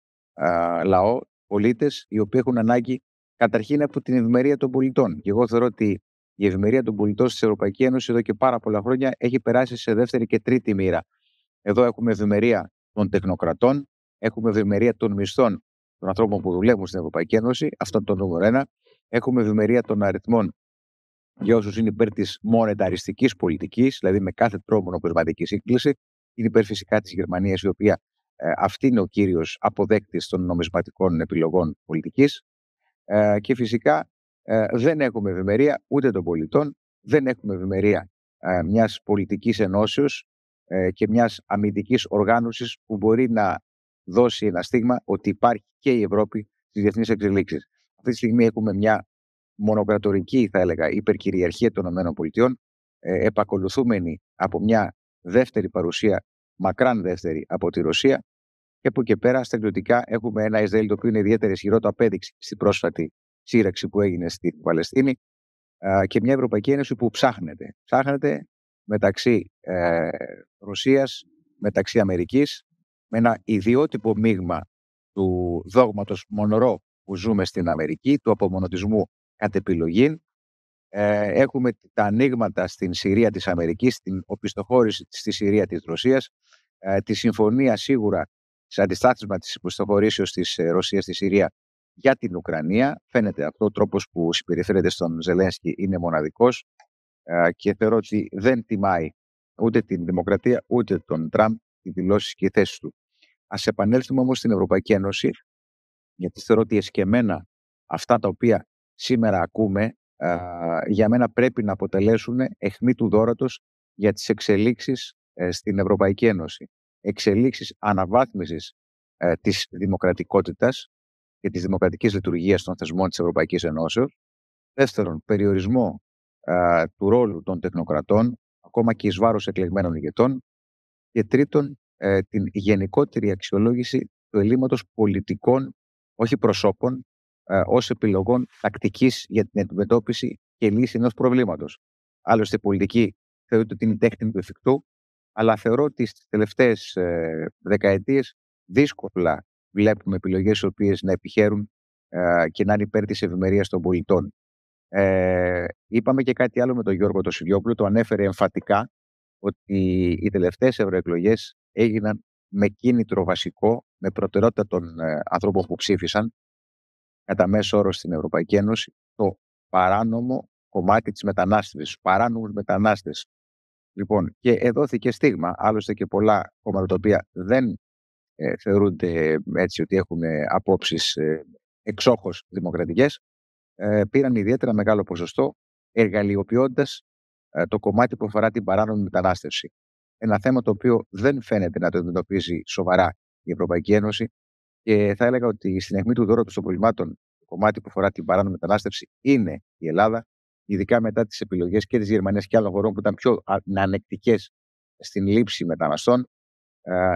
λαό, πολίτες, οι οποίοι έχουν ανάγκη καταρχήν από την ευημερία των πολιτών. Και εγώ θεωρώ ότι η ευημερία των πολιτών στην Ευρωπαϊκή Ένωση εδώ και πάρα πολλά χρόνια έχει περάσει σε δεύτερη και τρίτη μοίρα. Εδώ έχουμε ευημερία των τεχνοκρατών, έχουμε ευημερία των μισθών των ανθρώπων που δουλεύουν στην Ευρωπαϊκή Ένωση, αυτό είναι το νούμερο ένα. Έχουμε ευημερία των αριθμών για όσους είναι υπέρ της μονεταριστικής πολιτικής, δηλαδή με κάθε τρόπο νομισματική σύγκληση. Είναι υπέρ φυσικά της Γερμανίας, η οποία αυτή είναι ο κύριος αποδέκτης των νομισματικών επιλογών πολιτικής. Και φυσικά δεν έχουμε ευημερία ούτε των πολιτών, δεν έχουμε ευημερία μιας πολιτικής ενώσεως και μιας αμυντικής οργάνωσης που μπορεί να δώσει ένα στίγμα ότι υπάρχει και η Ευρώπη στις διεθνείς εξελίξεις. Αυτή τη στιγμή έχουμε μια μονοκρατορική, θα έλεγα, υπερκυριαρχία των ΗΠΑ, επακολουθούμενη από μια δεύτερη παρουσία, μακράν δεύτερη από τη Ρωσία, και από εκεί πέρα στρατιωτικά έχουμε ένα Ισραήλ το οποίο είναι ιδιαίτερα ισχυρό, το απέδειξε στην πρόσφατη σύραξη που έγινε στην Παλαιστίνη, και μια Ευρωπαϊκή Ένωση που ψάχνεται μεταξύ Ρωσίας, μεταξύ Αμερικής, με ένα ιδιότυπο μείγμα του δόγματος Μονρό που ζούμε στην Αμερική, του απομονωτισμού κατ' επιλογή. Έχουμε τα ανοίγματα στην Συρία της Αμερικής, την οπισθοχώρηση στη Συρία της Ρωσίας, τη συμφωνία σίγουρα σε αντιστάθμισμα της οπισθοχωρήσεως της Ρωσίας στη Συρία για την Ουκρανία. Φαίνεται αυτό, ο τρόπος που συμπεριφέρεται στον Ζελένσκι είναι μοναδικός και θεωρώ ότι δεν τιμάει ούτε την δημοκρατία ούτε τον Τραμπ, τις δηλώσεις και οι θέσεις του. Ας επανέλθουμε όμως στην Ευρωπαϊκή Ένωση, γιατί θεωρώ ότι εσκεμμένα αυτά τα οποία σήμερα ακούμε για μένα πρέπει να αποτελέσουν αιχμή του δώρατος για τις εξελίξεις στην Ευρωπαϊκή Ένωση. Εξελίξεις αναβάθμισης της δημοκρατικότητας και της δημοκρατικής λειτουργίας των θεσμών της Ευρωπαϊκής Ενώσεως. Δεύτερον, περιορισμό του ρόλου των τεχνοκρατών, ακόμα και εις βάρος εκλεγμένων ηγετών. Και τρίτον, την γενικότερη αξιολόγηση του ελλείμματος πολιτικών, όχι προσώπων, ως επιλογών τακτικής για την αντιμετώπιση και λύση ενός προβλήματος. Άλλωστε, η πολιτική θεωρείται ότι είναι η τέχνη του εφικτού, αλλά θεωρώ ότι στις τελευταίες δεκαετίες δύσκολα βλέπουμε επιλογές οι οποίες να επιχαίρουν και να είναι υπέρ της ευημερίας των πολιτών. Είπαμε και κάτι άλλο με τον Γιώργο τον Σιλιόπουλο, το ανέφερε εμφατικά, ότι οι τελευταίες ευρωεκλογές έγιναν με κίνητρο βασικό, με προτεραιότητα των ανθρώπων που ψήφισαν, κατά μέσο όρο στην Ευρωπαϊκή Ένωση, το παράνομο κομμάτι της μετανάστευσης, παράνομους μετανάστες. Λοιπόν, και δόθηκε στίγμα, άλλωστε και πολλά κόμματα τα οποία δεν θεωρούνται έτσι ότι έχουν απόψεις εξόχως δημοκρατικές, πήραν ιδιαίτερα μεγάλο ποσοστό, εργαλειοποιώντας το κομμάτι που αφορά την παράνομη μετανάστευση. Ένα θέμα το οποίο δεν φαίνεται να το αντιμετωπίζει σοβαρά η Ευρωπαϊκή Ένωση, και θα έλεγα ότι στην αιχμή του δώρατος των προβλημάτων το κομμάτι που αφορά την παράνομη μετανάστευση είναι η Ελλάδα, ειδικά μετά τις επιλογές και της Γερμανίας και άλλων χωρών που ήταν πιο ανεκτικές στην λήψη μεταναστών,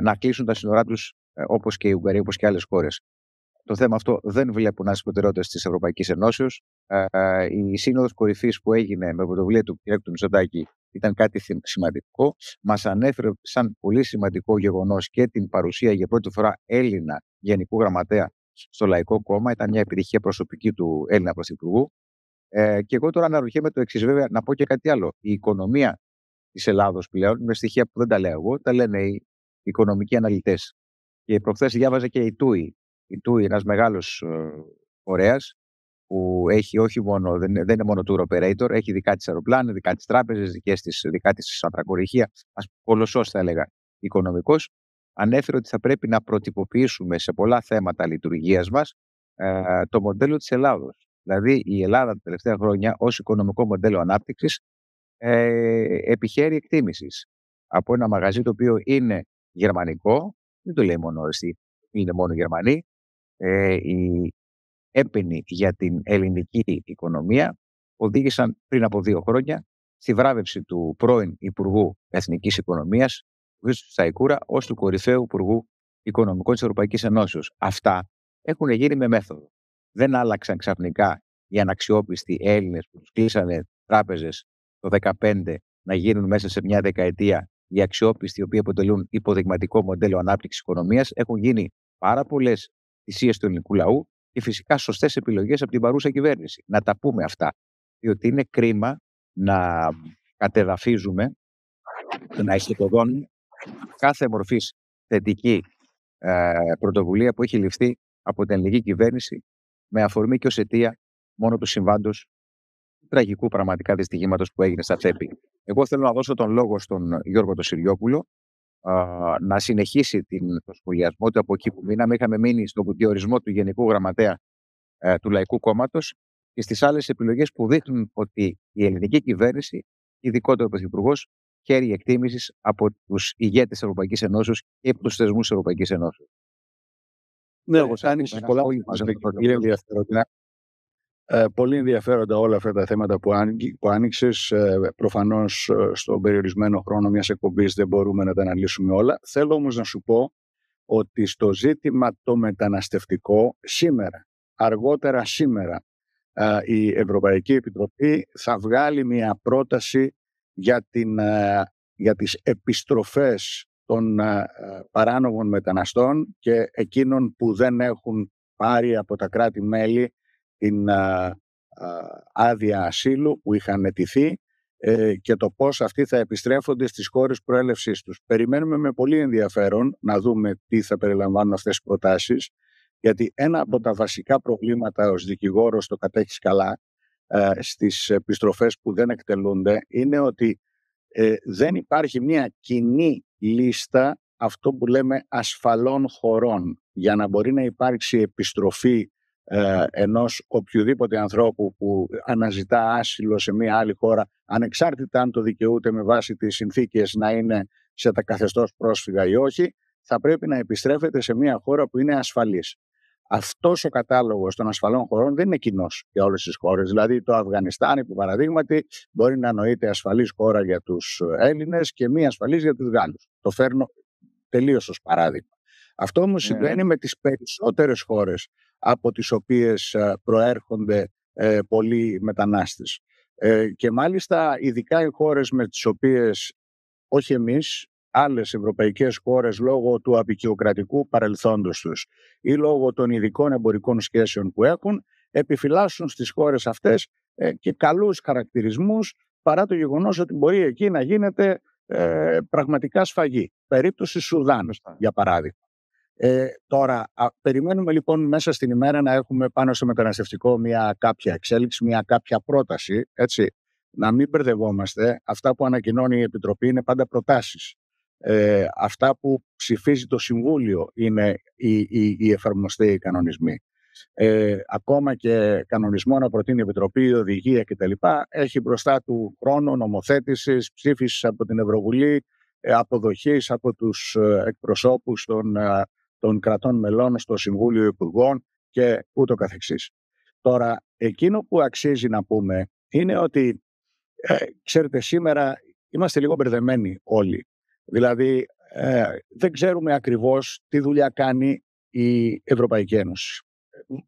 να κλείσουν τα σύνορά τους, όπως και η Ουγγαρία, όπως και άλλες χώρες. Το θέμα αυτό δεν βλέπουν να προτεραιότητες της Ευρωπαϊκής Ενώσεως. Η Σύνοδος Κορυφής που έγινε με πρωτοβουλία του κ. Μητσοτάκη ήταν κάτι σημαντικό. Μας ανέφερε σαν πολύ σημαντικό γεγονός και την παρουσία για πρώτη φορά Έλληνα Γενικού Γραμματέα στο Λαϊκό Κόμμα. Ήταν μια επιτυχία προσωπική του Έλληνα Πρωθυπουργού. Και εγώ τώρα αναρωτιέμαι το εξής, βέβαια, να πω και κάτι άλλο. Η οικονομία της Ελλάδος πλέον, με στοιχεία που δεν τα λέω εγώ, τα λένε οι οικονομικοί αναλυτές. Και προχθές διάβαζα και η TUI. Η TUI, ένας μεγάλος φορέας που έχει όχι μόνο, δεν είναι μόνο tour operator, έχει δικά της αεροπλάνα, δικά της τράπεζες, δικά της ανθρακοριχεία, κολοσσός θα έλεγα οικονομικός, ανέφερε ότι θα πρέπει να προτυποποιήσουμε σε πολλά θέματα λειτουργίας μας το μοντέλο της Ελλάδος. Δηλαδή η Ελλάδα τα τελευταία χρόνια ως οικονομικό μοντέλο ανάπτυξης επιχαίρει εκτίμησης από ένα μαγαζί το οποίο είναι γερμανικό, δεν το λέει μόνο εσύ, είναι μόνο Γερμανοί, οι έπαινοι για την ελληνική οικονομία οδήγησαν πριν από 2 χρόνια στη βράβευση του πρώην Υπουργού Εθνικής Οικονομίας, Χρήστου Σταϊκούρα, ως του κορυφαίου Υπουργού Οικονομικών της Ευρωπαϊκής Ενώσεως. Αυτά έχουν γίνει με μέθοδο. Δεν άλλαξαν ξαφνικά οι αναξιόπιστοι Έλληνες που τους κλείσανε τράπεζες το 2015 να γίνουν μέσα σε μια δεκαετία οι αξιόπιστοι, οι οποίοι αποτελούν υποδειγματικό μοντέλο ανάπτυξης οικονομίας. Έχουν γίνει πάρα πολλές θυσίες του ελληνικού λαού και φυσικά σωστές επιλογές από την παρούσα κυβέρνηση. Να τα πούμε αυτά. Διότι είναι κρίμα να κατεδαφίζουμε, να ισχυτοδώνουμε κάθε μορφής θετική πρωτοβουλία που έχει ληφθεί από την ελληνική κυβέρνηση με αφορμή και ως αιτία μόνο του συμβάντος τραγικού πραγματικά δυστυχήματος που έγινε στα Τσέπη. Εγώ θέλω να δώσω τον λόγο στον Γιώργο τον Συριόπουλο να συνεχίσει το σχολιασμό του από εκεί που μείναμε. Είχαμε μείνει στον διορισμό του Γενικού Γραμματέα του Λαϊκού Κόμματος και στις άλλες επιλογές που δείχνουν ότι η ελληνική κυβέρνηση, ειδικότερα ο Πρωθυπουργός, χαίρει εκτίμησης από τους ηγέτες της Ευρωπαϊκής Ενώσεως και από τους θεσμούς της Ευρωπαϊκής Ενώσεως. Ναι, όπως άνοιξες πολλά πολύ ενδιαφέροντα όλα αυτά τα θέματα που άνοιξες. Προφανώς στον περιορισμένο χρόνο μιας εκπομπής δεν μπορούμε να τα αναλύσουμε όλα. Θέλω όμως να σου πω ότι στο ζήτημα το μεταναστευτικό αργότερα σήμερα, η Ευρωπαϊκή Επιτροπή θα βγάλει μια πρόταση για τις επιστροφές των παράνομων μεταναστών και εκείνων που δεν έχουν πάρει από τα κράτη-μέλη την άδεια ασύλου που είχαν αιτηθεί και το πώς αυτοί θα επιστρέφονται στις χώρες προέλευσής τους. Περιμένουμε με πολύ ενδιαφέρον να δούμε τι θα περιλαμβάνουν αυτές οι προτάσεις, γιατί ένα από τα βασικά προβλήματα ως δικηγόρος, το κατέχεις καλά, στις επιστροφές που δεν εκτελούνται, είναι ότι δεν υπάρχει μια κοινή λίστα, αυτό που λέμε ασφαλών χωρών, για να μπορεί να υπάρξει επιστροφή ενός οποιοδήποτε ανθρώπου που αναζητά άσυλο σε μια άλλη χώρα, ανεξάρτητα αν το δικαιούται με βάση τις συνθήκες να είναι σε τα καθεστώς πρόσφυγα ή όχι, θα πρέπει να επιστρέφεται σε μια χώρα που είναι ασφαλής. Αυτός ο κατάλογος των ασφαλών χωρών δεν είναι κοινός για όλες τις χώρες. Δηλαδή το Αφγανιστάν, επί παραδείγματι, μπορεί να νοείται ασφαλής χώρα για τους Έλληνες και μη ασφαλής για τους Γάλλους. Το φέρνω τελείως ως παράδειγμα. Αυτό όμως συμβαίνει με τις περισσότερες χώρες από τις οποίες προέρχονται πολλοί μετανάστες. Και μάλιστα ειδικά οι χώρες με τις οποίες, όχι εμείς, άλλες ευρωπαϊκές χώρες, λόγω του απεικιοκρατικού παρελθόντος τους ή λόγω των ειδικών εμπορικών σχέσεων που έχουν, επιφυλάσσουν στις χώρες αυτές και καλούς χαρακτηρισμούς, παρά το γεγονός ότι μπορεί εκεί να γίνεται πραγματικά σφαγή. Περίπτωση Σουδάν, για παράδειγμα. Τώρα, περιμένουμε λοιπόν μέσα στην ημέρα να έχουμε πάνω στο μεταναστευτικό μια κάποια εξέλιξη, μια κάποια πρόταση, έτσι. Να μην μπερδευόμαστε, αυτά που ανακοινώνει η Επιτροπή είναι πάντα προτάσεις. Αυτά που ψηφίζει το Συμβούλιο είναι οι εφαρμοστέοι κανονισμοί. Ακόμα και κανονισμό να προτείνει η Επιτροπή, οδηγία κτλ. Έχει μπροστά του χρόνο νομοθέτησης, ψήφισης από την Ευρωβουλή, αποδοχής από τους εκπροσώπους των κρατών μελών στο Συμβούλιο Υπουργών και ούτω καθεξής. Τώρα, εκείνο που αξίζει να πούμε είναι ότι, ξέρετε, σήμερα είμαστε λίγο μπερδεμένοι όλοι. Δηλαδή, δεν ξέρουμε ακριβώς τι δουλειά κάνει η Ευρωπαϊκή Ένωση.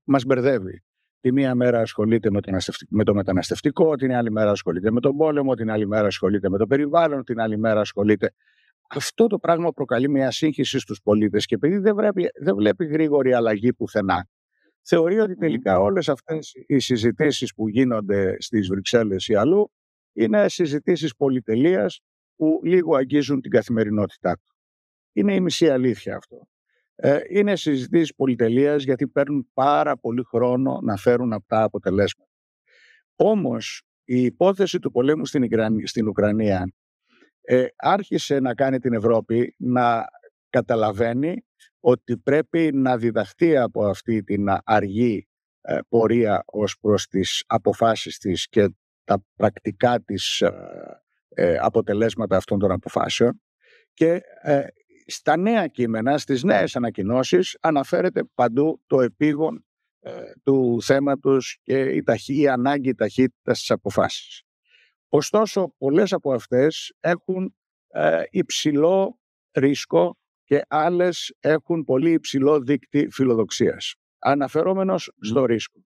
Μας μπερδεύει. Τη μία μέρα ασχολείται με το μεταναστευτικό, την άλλη μέρα ασχολείται με τον πόλεμο, την άλλη μέρα ασχολείται με το περιβάλλον, την άλλη μέρα ασχολείται. Αυτό το πράγμα προκαλεί μια σύγχυση στους πολίτες και επειδή δεν βλέπει γρήγορη αλλαγή πουθενά, θεωρεί ότι τελικά όλες αυτές οι συζητήσεις που γίνονται στις Βρυξέλλες ή αλλού είναι συζητήσεις πολυτελείας που λίγο αγγίζουν την καθημερινότητά του. Είναι η μισή αλήθεια αυτό. Είναι συζητήσεις πολυτελείας γιατί παίρνουν πάρα πολύ χρόνο να φέρουν αυτά αποτελέσματα. Όμως η υπόθεση του πολέμου στην Ουκρανία άρχισε να κάνει την Ευρώπη να καταλαβαίνει ότι πρέπει να διδαχθεί από αυτή την αργή πορεία ως προς τις αποφάσεις της και τα πρακτικά της αποτελέσματα αυτών των αποφάσεων και στα νέα κείμενα, στις νέες ανακοινώσεις αναφέρεται παντού το επίγον του θέματος και η ανάγκη ταχύτητας στις αποφάσεις. Ωστόσο, πολλές από αυτές έχουν υψηλό ρίσκο και άλλες έχουν πολύ υψηλό δείκτη φιλοδοξίας. Αναφερόμενος στο ρίσκο.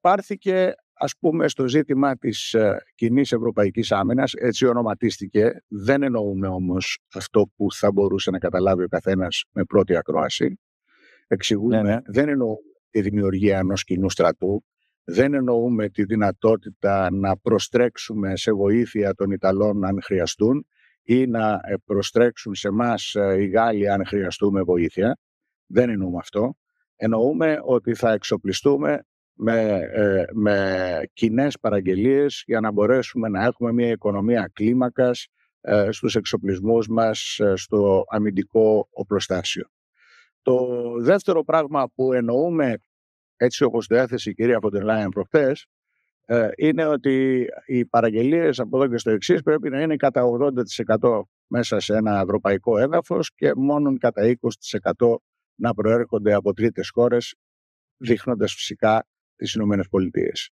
Πάρθηκε, ας πούμε, στο ζήτημα της κοινής ευρωπαϊκής άμυνας, έτσι ονοματίστηκε, δεν εννοούμε όμως αυτό που θα μπορούσε να καταλάβει ο καθένας με πρώτη ακρόαση. Εξηγούμε, δεν εννοούμε τη δημιουργία ενός κοινού στρατού, δεν εννοούμε τη δυνατότητα να προστρέξουμε σε βοήθεια των Ιταλών αν χρειαστούν ή να προστρέξουν σε εμάς οι Γάλλοι αν χρειαστούμε βοήθεια. Δεν εννοούμε αυτό. Εννοούμε ότι θα εξοπλιστούμε με κοινές παραγγελίες για να μπορέσουμε να έχουμε μια οικονομία κλίμακας στους εξοπλισμούς μας, στο αμυντικό οπλοστάσιο. Το δεύτερο πράγμα που εννοούμε, έτσι όπως το έθεσε η κυρία Φοντερ Λάιεν προχτές, είναι ότι οι παραγγελίες από εδώ και στο εξής πρέπει να είναι κατά 80% μέσα σε ένα ευρωπαϊκό έδαφος και μόνο κατά 20% να προέρχονται από τρίτες χώρες, δείχνοντας φυσικά τις Ηνωμένες Πολιτείες.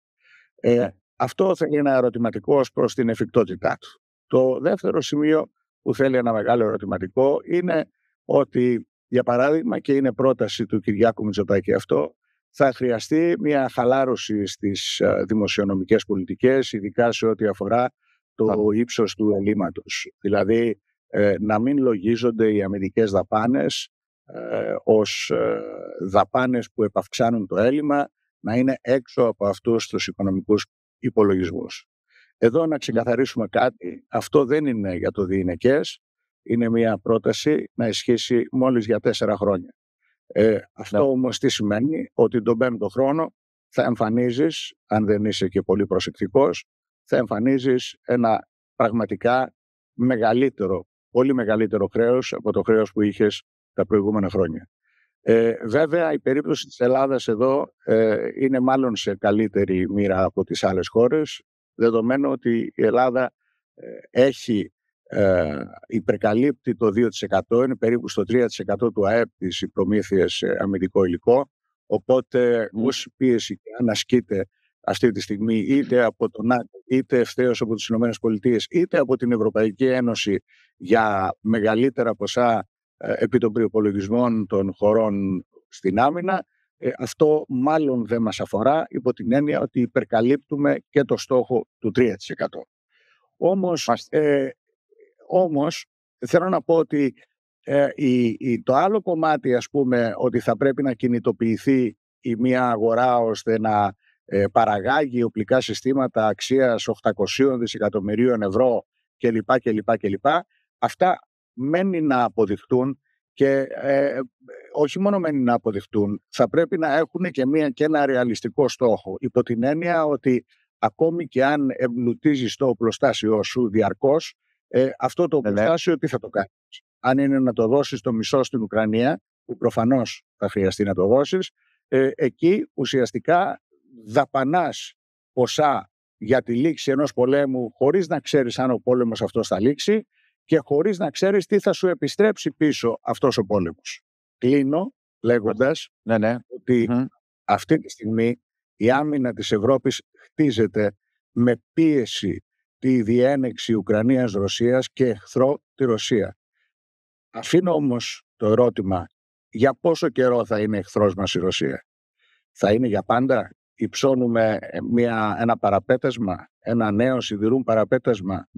Αυτό θέλει ένα ερωτηματικό ως προς την εφικτότητά του. Το δεύτερο σημείο που θέλει ένα μεγάλο ερωτηματικό είναι ότι, για παράδειγμα, και είναι πρόταση του Κυριάκου Μητσοτάκη αυτό, θα χρειαστεί μια χαλάρωση στις δημοσιονομικές πολιτικές, ειδικά σε ό,τι αφορά το ύψος του ελλείμματος. Δηλαδή, να μην λογίζονται οι αμυντικές δαπάνες ως δαπάνες που επαυξάνουν το έλλειμμα, να είναι έξω από αυτούς τους οικονομικούς υπολογισμούς. Εδώ να ξεκαθαρίσουμε κάτι, αυτό δεν είναι για το διηνεκές, είναι μια πρόταση να ισχύσει μόλις για 4 χρόνια. Αυτό όμως τι σημαίνει? Ότι τον 5ο χρόνο θα εμφανίζεις, αν δεν είσαι και πολύ προσεκτικός, θα εμφανίζεις ένα πραγματικά μεγαλύτερο, πολύ μεγαλύτερο χρέος από το χρέος που είχες τα προηγούμενα χρόνια. Βέβαια, η περίπτωση της Ελλάδας εδώ είναι μάλλον σε καλύτερη μοίρα από τις άλλες χώρες, δεδομένου ότι η Ελλάδα υπερκαλύπτει το 2%, είναι περίπου στο 3% του ΑΕΠ της οι προμήθειες σε αμυντικό υλικό, οπότε όση πίεση και αν ασκείται αυτή τη στιγμή είτε από τον ΝΑΤΟ, είτε ευθέως από τις ΗΠΑ, είτε από την Ευρωπαϊκή Ένωση για μεγαλύτερα ποσά επί των προϋπολογισμών των χωρών στην άμυνα, αυτό μάλλον δεν μας αφορά, υπό την έννοια ότι υπερκαλύπτουμε και το στόχο του 3%. Όμως θέλω να πω ότι το άλλο κομμάτι, ας πούμε, ότι θα πρέπει να κινητοποιηθεί η μία αγορά ώστε να παραγάγει οπλικά συστήματα αξίας 800 δισεκατομμυρίων ευρώ κλπ. Αυτά μένει να αποδειχτούν και όχι μόνο μένει να αποδειχτούν, θα πρέπει να έχουν και ένα ρεαλιστικό στόχο, υπό την έννοια ότι ακόμη και αν εμπλουτίζεις το οπλοστάσιο σου διαρκώς, αυτό το οπλοστάσιο τι θα το κάνεις? Αν είναι να το δώσεις το μισό στην Ουκρανία, που προφανώς θα χρειαστεί να το δώσεις, εκεί ουσιαστικά δαπανάς ποσά για τη λήξη ενός πολέμου χωρίς να ξέρεις αν ο πόλεμος αυτός θα λήξει και χωρίς να ξέρεις τι θα σου επιστρέψει πίσω αυτός ο πόλεμος. Κλείνω λέγοντας ότι αυτή τη στιγμή η άμυνα της Ευρώπης χτίζεται με πίεση τη διένεξη Ουκρανίας-Ρωσίας και εχθρό τη Ρωσία. Αφήνω όμως το ερώτημα, για πόσο καιρό θα είναι εχθρός μας η Ρωσία? Θα είναι για πάντα? Υψώνουμε ένα παραπέτασμα, ένα νέο σιδηρούν παραπέτασμα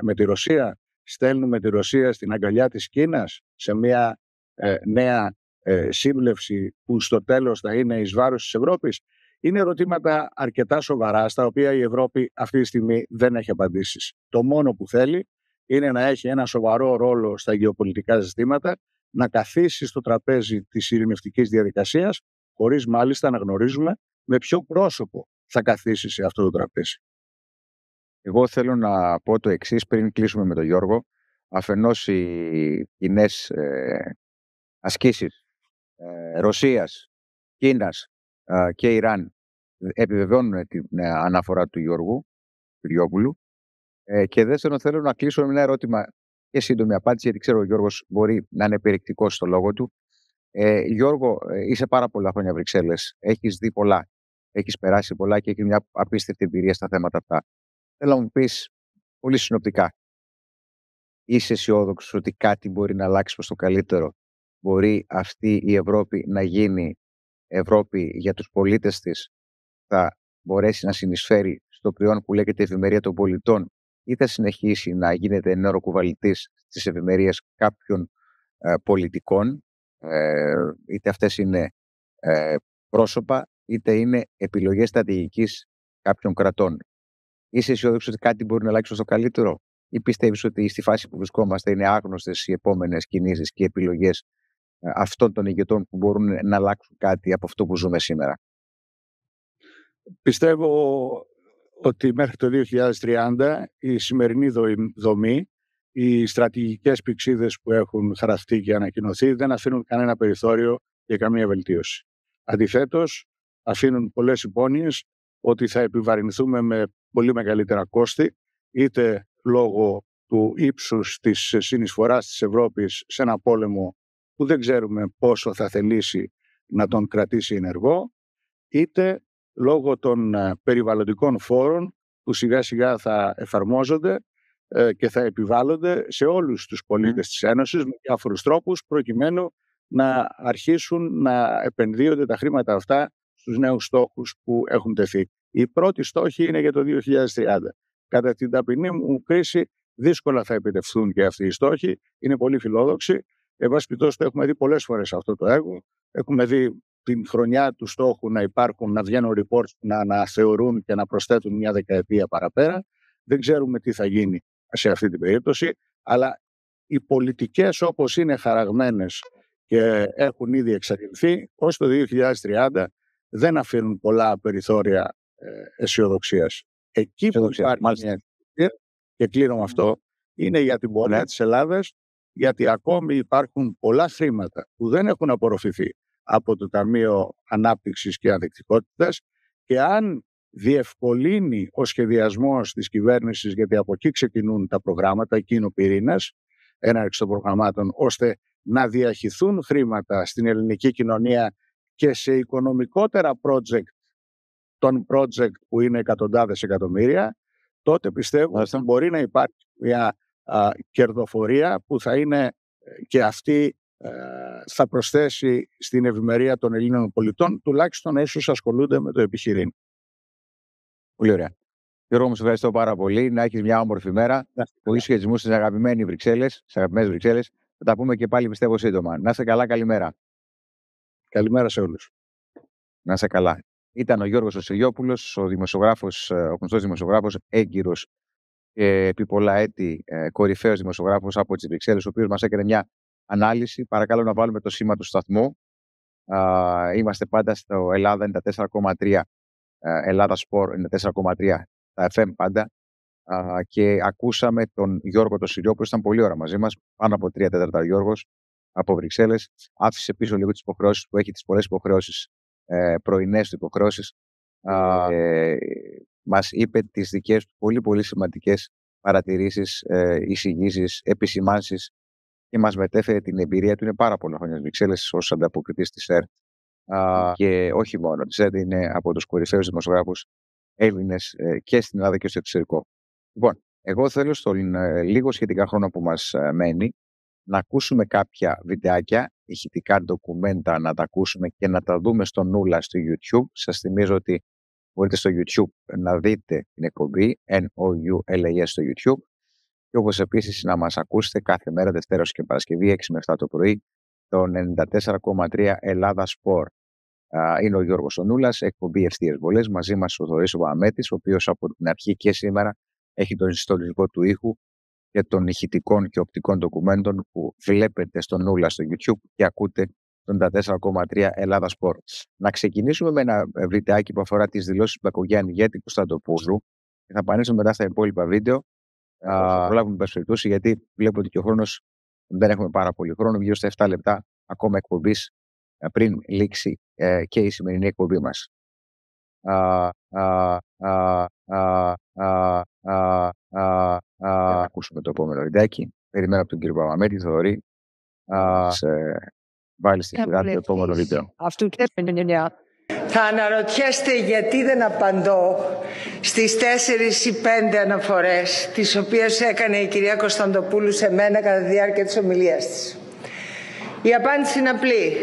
με τη Ρωσία? Στέλνουμε τη Ρωσία στην αγκαλιά της Κίνας σε μια νέα σύμβλεψη που στο τέλος θα είναι εις βάρος της Ευρώπης? Είναι ερωτήματα αρκετά σοβαρά, στα οποία η Ευρώπη αυτή τη στιγμή δεν έχει απαντήσεις. Το μόνο που θέλει είναι να έχει ένα σοβαρό ρόλο στα γεωπολιτικά ζητήματα, να καθίσει στο τραπέζι της ειρηνευτικής διαδικασίας, χωρίς μάλιστα να γνωρίζουμε με ποιο πρόσωπο θα καθίσει σε αυτό το τραπέζι. Εγώ θέλω να πω το εξής πριν κλείσουμε με τον Γιώργο. Αφενός οι κοινές ασκήσεις Ρωσίας, Κίνας και Ιράν επιβεβαιώνουν την αναφορά του Γιώργου Κυριόπουλου. Και δεύτερον, θέλω να κλείσω με ένα ερώτημα και σύντομη απάντηση, γιατί ξέρω ο Γιώργος μπορεί να είναι περιεκτικός στο λόγο του. Γιώργο, είσαι πάρα πολλά χρόνια Βρυξέλλες. Έχεις δει πολλά. Έχεις περάσει πολλά και έχεις μια απίστευτη εμπειρία στα θέματα αυτά. Θέλω να μου πεις πολύ συνοπτικά. Είσαι αισιόδοξος ότι κάτι μπορεί να αλλάξει προς το καλύτερο? Μπορεί αυτή η Ευρώπη να γίνει Ευρώπη για τους πολίτες της? Θα μπορέσει να συνεισφέρει στο προϊόν που λέγεται ευημερία των πολιτών, ή θα συνεχίσει να γίνεται νεροκουβαλητής στις ευημερίες κάποιων πολιτικών, είτε αυτές είναι πρόσωπα, είτε είναι επιλογές στρατηγικής κάποιων κρατών? Είσαι αισιόδοξος ότι κάτι μπορεί να αλλάξει προς το καλύτερο, ή πιστεύεις ότι στη φάση που βρισκόμαστε είναι άγνωστες οι επόμενες κινήσεις και επιλογές αυτών των ηγετών που μπορούν να αλλάξουν κάτι από αυτό που ζούμε σήμερα? Πιστεύω ότι μέχρι το 2030 η σημερινή δομή, οι στρατηγικές πυξίδες που έχουν χαραχτεί και ανακοινωθεί δεν αφήνουν κανένα περιθώριο για καμία βελτίωση. Αντιθέτως, αφήνουν πολλές υπόνοιες ότι θα επιβαρυνθούμε με πολύ μεγαλύτερα κόστη, είτε λόγω του ύψους της συνεισφοράς της Ευρώπης σε ένα πόλεμο που δεν ξέρουμε πόσο θα θελήσει να τον κρατήσει ενεργό, είτε λόγω των περιβαλλοντικών φόρων που σιγά σιγά θα εφαρμόζονται και θα επιβάλλονται σε όλους τους πολίτες της Ένωσης με διάφορους τρόπους, προκειμένου να αρχίσουν να επενδύονται τα χρήματα αυτά στους νέους στόχους που έχουν τεθεί. Οι πρώτοι στόχοι είναι για το 2030. Κατά την ταπεινή μου κρίση δύσκολα θα επιτευχθούν και αυτοί οι στόχοι. Είναι πολύ φιλόδοξοι. Εν πάση περιπτώσει, το έχουμε δει πολλές φορές αυτό το έργο. Έχουμε δει την χρονιά του στόχου να υπάρχουν, να βγαίνουν reports, να αναθεωρούν και να προσθέτουν μια δεκαετία παραπέρα. Δεν ξέρουμε τι θα γίνει σε αυτή την περίπτωση, αλλά οι πολιτικές όπως είναι χαραγμένες και έχουν ήδη εξαρτηθεί, ως το 2030 δεν αφήνουν πολλά περιθώρια αισιοδοξίας. Εκεί που υπάρχει μια αισιοδοξία, και κλείνω με αυτό, είναι για την πορεία της Ελλάδας, γιατί ακόμη υπάρχουν πολλά χρήματα που δεν έχουν απορροφηθεί από το Ταμείο Ανάπτυξης και Ανθεκτικότητας, και αν διευκολύνει ο σχεδιασμός της κυβέρνησης, γιατί από εκεί ξεκινούν τα προγράμματα, εκεί είναι ο πυρήνας έναρξη των προγραμμάτων, ώστε να διαχυθούν χρήματα στην ελληνική κοινωνία και σε οικονομικότερα project που είναι εκατοντάδες εκατομμύρια, τότε πιστεύω ότι μπορεί να υπάρχει μια κερδοφορία που θα είναι και αυτή θα προσθέσει στην ευημερία των Ελλήνων πολιτών, τουλάχιστον όσους ασχολούνται με το επιχειρήν. Πολύ ωραία. Γιώργο, μου σε ευχαριστώ πάρα πολύ. Να έχεις μια όμορφη μέρα. Πολύ σχετισμού στις αγαπημένες Βρυξέλλες. Θα τα πούμε και πάλι, πιστεύω, σύντομα. Να είστε καλά, καλημέρα. Καλημέρα σε όλους. Να είστε καλά. Ήταν ο Γιώργος ο Συριόπουλος, ο δημοσιογράφος, ο γνωστός δημοσιογράφος, έγκυρος και επί πολλά έτη κορυφαίος δημοσιογράφος από τις Βρυξέλλες, ο οποίος μας έκανε μια ανάλυση. Παρακαλώ να βάλουμε το σήμα του σταθμού. Είμαστε πάντα στο Ελλάδα 94,3. Ελλάδα Sport 94,3 τα FM πάντα, και ακούσαμε τον Γιώργο τον Συριόπουλο. Ήταν πολύ ώρα μαζί μας, πάνω από 3 τέταρτα ο Γιώργος από Βρυξέλλες. Άφησε πίσω λίγο τις υποχρεώσεις που έχει, τις πολλές υποχρεώσεις, πρωινές του υποχρεώσεις. Μας είπε τις δικές του πολύ πολύ σημαντικές παρατηρήσεις, εισηγήσεις, επισημάνσεις, και μας μετέφερε την εμπειρία του. Είναι πάρα πολλά χρόνια στις Βρυξέλλες ως ανταποκριτής της ΕΡΤ. Και όχι μόνο της ΕΡΤ, είναι από τους κορυφαίους δημοσιογράφους Έλληνες και στην Ελλάδα και στο εξωτερικό. Λοιπόν, εγώ θέλω στον λίγο σχετικά χρόνο που μας μένει να ακούσουμε κάποια βιντεάκια, ηχητικά ντοκουμέντα, να τα ακούσουμε και να τα δούμε στο Νούλα στο YouTube. Σας θυμίζω ότι μπορείτε στο YouTube να δείτε την εκπομπή NOULAS στο YouTube, και όπως επίσης να μας ακούσετε κάθε μέρα Δευτέρα και Παρασκευή 6 με 7 το πρωί το 94,3 Ελλάδα Sport. Είναι ο Γιώργος ο Νούλας, εκπομπή Ευθείες Βολές, μαζί μας ο Θοδωρής ο Βαμέτης, ο οποίος από την αρχή και σήμερα έχει τον ιστολιτικό του ήχου και των ηχητικών και οπτικών ντοκουμέντων που βλέπετε στο Νούλα στο YouTube και ακούτε τον 94,3 Ελλάδα Sport. Να ξεκινήσουμε με ένα βιντεάκι που αφορά τις δηλώσεις του Μπακογιάννη για την Κωνσταντοπούλου, και θα επανέλθουμε μετά στα υπόλοιπα βίντεο. Θα προλάβουμε την περιπτώσει, γιατί βλέπω ότι και ο χρόνος δεν έχουμε πάρα πολύ χρόνο, γύρω στα 7 λεπτά ακόμα εκπομπής πριν λήξει και η σημερινή εκπομπή μας. Να ακούσουμε το επόμενο βιντεάκι. Περιμένω από τον κύριο Παπαμέτη, Θοδωρή, βάλει στη σειρά το επόμενο βίντεο. Θα αναρωτιέστε γιατί δεν απαντώ στις 4 ή 5 αναφορές τις οποίες έκανε η κυρία Κωνσταντοπούλου σε μένα κατά τη διάρκεια της ομιλίας της. Η απάντηση είναι απλή.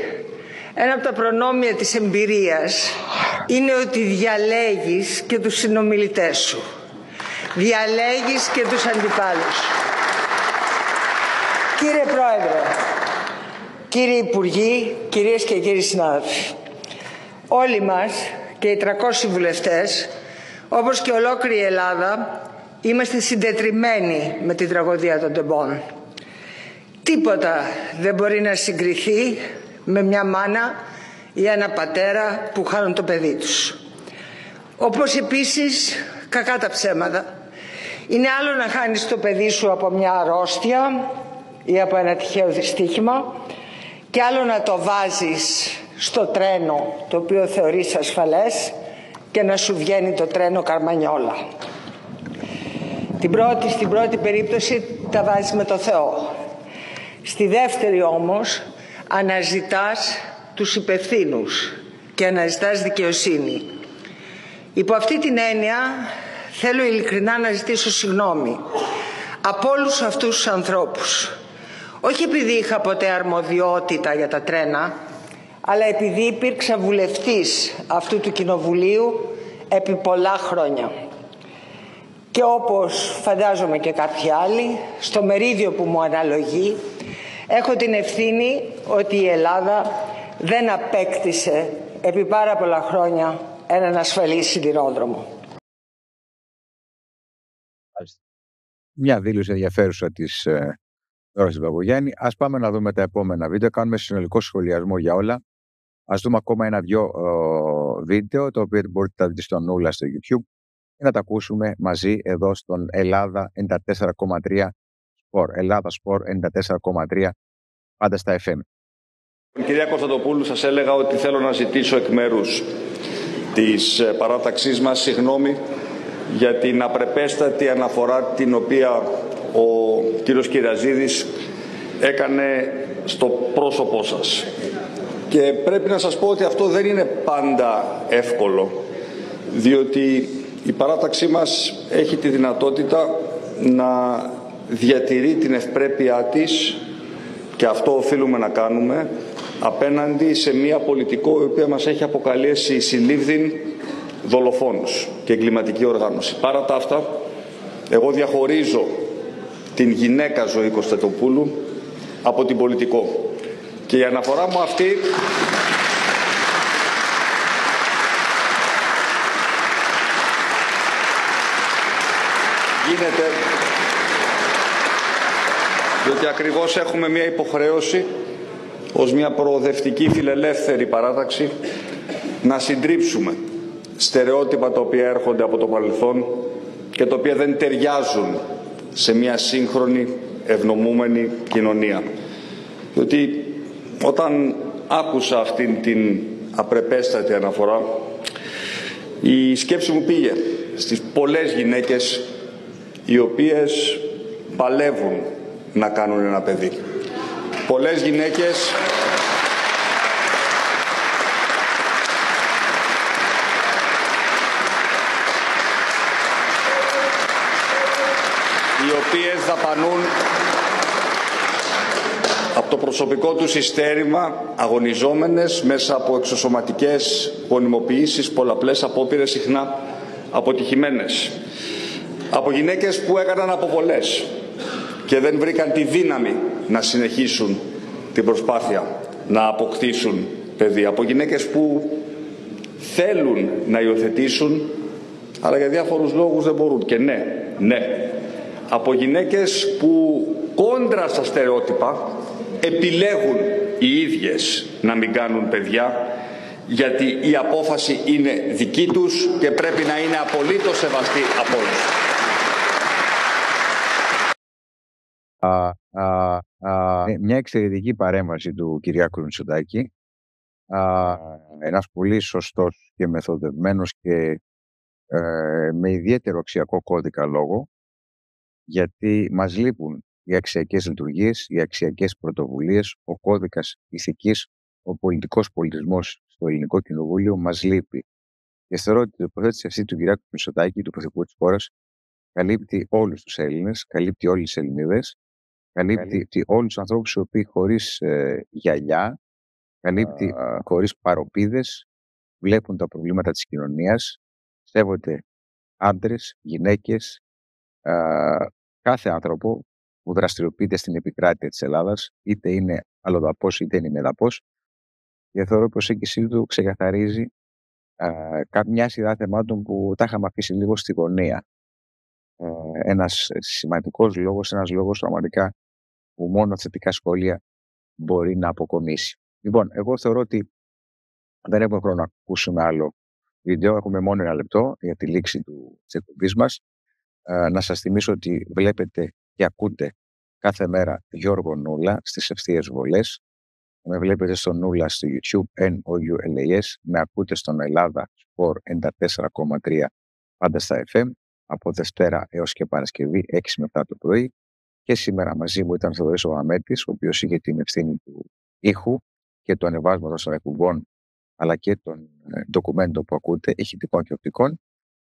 Ένα από τα προνόμια της εμπειρίας είναι ότι διαλέγεις και τους συνομιλητές σου. Διαλέγεις και τους αντιπάλους. Κύριε Πρόεδρε, κύριοι Υπουργοί, κυρίες και κύριοι συνάδελφοι, όλοι μας και οι 300 βουλευτές, όπως και ολόκληρη η Ελλάδα, είμαστε συντετριμμένοι με την τραγωδία των Τεμπών. Τίποτα δεν μπορεί να συγκριθεί με μια μάνα ή ένα πατέρα που χάνουν το παιδί τους. Όπως επίσης, κακά τα ψέματα, είναι άλλο να χάνεις το παιδί σου από μια αρρώστια ή από ένα τυχαίο δυστύχημα και άλλο να το βάζεις στο τρένο το οποίο θεωρείς ασφαλές και να σου βγαίνει το τρένο καρμανιόλα. Στην πρώτη περίπτωση τα βάζεις με το Θεό. Στη δεύτερη όμως αναζητάς τους υπευθύνους και αναζητάς δικαιοσύνη. Υπό αυτή την έννοια θέλω ειλικρινά να ζητήσω συγγνώμη από όλους αυτούς τους ανθρώπους. Όχι επειδή είχα ποτέ αρμοδιότητα για τα τρένα, αλλά επειδή υπήρξα βουλευτής αυτού του κοινοβουλίου επί πολλά χρόνια. Και όπως φαντάζομαι και κάποιοι άλλοι, στο μερίδιο που μου αναλογεί, έχω την ευθύνη ότι η Ελλάδα δεν απέκτησε επί πάρα πολλά χρόνια έναν ασφαλή σιδηρόδρομο. Μια δήλωση ενδιαφέρουσα της Δώρας Μπαμπογιάννη. Ας πάμε να δούμε τα επόμενα βίντεο. Κάνουμε συνολικό σχολιασμό για όλα. Ας δούμε ακόμα ένα-δυο βίντεο, το οποίο μπορείτε να δείτε στο Νούλα στο YouTube και να τα ακούσουμε μαζί εδώ στον Ελλάδα 94,3 Σπορ. Ελλάδα Σπορ 94,3 πάντα στα FM. Κυρία Κωνσταντοπούλου, σας έλεγα ότι θέλω να ζητήσω εκ μέρους της παράταξής μας συγγνώμη για την απρεπέστατη αναφορά την οποία ο κύριος Κυριαζίδης έκανε στο πρόσωπό σας. Και πρέπει να σας πω ότι αυτό δεν είναι πάντα εύκολο, διότι η παράταξή μας έχει τη δυνατότητα να διατηρεί την ευπρέπειά της, και αυτό οφείλουμε να κάνουμε, απέναντι σε μια πολιτικό η οποία μας έχει αποκαλέσει συλλήβδην δολοφόνους και εγκληματική οργάνωση. Παρά τα αυτά, εγώ διαχωρίζω την γυναίκα Ζωή Κωνσταντοπούλου από την πολιτικό. Και η αναφορά μου αυτή γίνεται διότι ακριβώς έχουμε μια υποχρέωση ως μια προοδευτική φιλελεύθερη παράταξη να συντρίψουμε στερεότυπα τα οποία έρχονται από το παρελθόν και τα οποία δεν ταιριάζουν σε μια σύγχρονη ευνομούμενη κοινωνία. Διότι όταν άκουσα αυτήν την απρεπέστατη αναφορά, η σκέψη μου πήγε στις πολλές γυναίκες οι οποίες παλεύουν να κάνουν ένα παιδί. Πολλές γυναίκες οι οποίες δαπανούν από το προσωπικό τους ειστέρημα, αγωνιζόμενες μέσα από εξωσωματικές γονιμοποιήσεις, πολλαπλές απόπειρες, συχνά αποτυχημένες. Από γυναίκες που έκαναν αποβολές και δεν βρήκαν τη δύναμη να συνεχίσουν την προσπάθεια να αποκτήσουν παιδί. Από γυναίκες που θέλουν να υιοθετήσουν, αλλά για διάφορους λόγους δεν μπορούν. Και ναι. Από γυναίκες που κόντρα στα στερεότυπα επιλέγουν οι ίδιες να μην κάνουν παιδιά, γιατί η απόφαση είναι δική τους και πρέπει να είναι απολύτως σεβαστή από όλους. Μια εξαιρετική παρέμβαση του Κυριάκου Μητσοτάκη. Ένας πολύ σωστός και μεθοδευμένος και με ιδιαίτερο αξιακό κώδικα λόγο, γιατί μας λείπουν οι αξιακές λειτουργίες, οι αξιακές πρωτοβουλίες, ο κώδικας ηθικής, ο πολιτικός πολιτισμός στο Ελληνικό Κοινοβούλιο μας λείπει. Και θεωρώ ότι η τοποθέτηση αυτή του Κυριάκου Μητσοτάκη, του Πρωθυπουργού της χώρας, καλύπτει όλους τους Έλληνες, καλύπτει όλες τις Ελληνίδες, καλύπτει όλους τους ανθρώπους οι οποίοι χωρίς γυαλιά, καλύπτει χωρίς παροπίδες, βλέπουν τα προβλήματα της κοινωνίας, σέβονται άντρες, γυναίκες, κάθε άνθρωπο που δραστηριοποιείται στην επικράτεια της Ελλάδας, είτε είναι αλλοδαπός είτε είναι εδαπός, και θεωρώ η προσέγγιση του ξεκαθαρίζει μια σειρά θεμάτων που τα είχαμε αφήσει λίγο στη γωνία. Ένας σημαντικός λόγος, ένας λόγος πραγματικά που μόνο θετικά σχόλια μπορεί να αποκομίσει. Λοιπόν, εγώ θεωρώ ότι δεν έχουμε χρόνο να ακούσουμε άλλο βίντεο. Έχουμε μόνο 1 λεπτό για τη λήξη της εκπομπής μας. Να σας θυμίσω ότι βλέπετε και ακούτε κάθε μέρα Γιώργο Νούλα στις ευθείες βολές. Με βλέπετε στο Νούλα στο YouTube, NOULAS. Με ακούτε στον Ελλάδα Sport 94,3 πάντα στα FM. Από Δευτέρα έως και Παρασκευή 6 με 7 το πρωί. Και σήμερα μαζί μου ήταν ο Θοδωρής Αμέτης, ο οποίος είχε την ευθύνη του ήχου και του ανεβάσματος των εκπομπών, αλλά και των ντοκουμέντο που ακούτε, ηχητικών και οπτικών.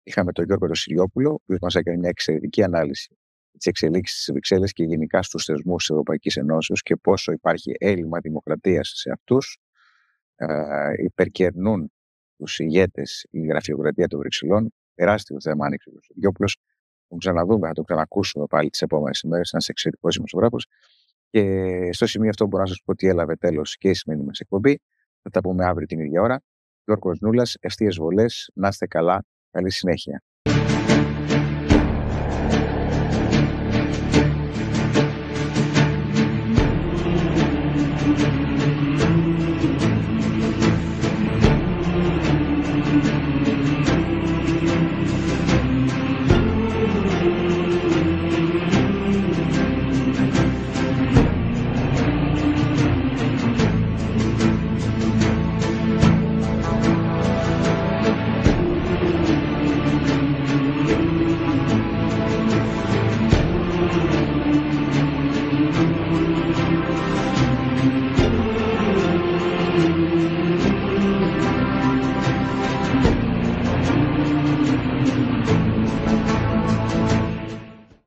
Είχαμε τον Γιώργο Ρωσιλιόπουλο, ο οποίος μας έκανε μια εξαιρετική ανάλυση της εξελίξης στις Βρυξέλλες και γενικά στους θεσμούς της Ευρωπαϊκής Ενώσεως και πόσο υπάρχει έλλειμμα δημοκρατίας σε αυτούς. Υπερκερνούν τους ηγέτες η γραφειοκρατία των Βρυξελών. Τεράστιο θέμα άνοιξε ο Ρωσιλιόπουλος. Τον ξαναδούμε, θα τον ξανακούσουμε πάλι τις επόμενες ημέρες. Ένας εξαιρετικός δημοσιογράφος. Και στο σημείο αυτό μπορώ να σας πω ότι έλαβε τέλος και η σημερινή μας εκπομπή. Θα τα πούμε αύριο την ίδια ώρα. Γιώργος Νούλας, ευθείες βολές. Να είστε καλά. Καλή συνέχεια.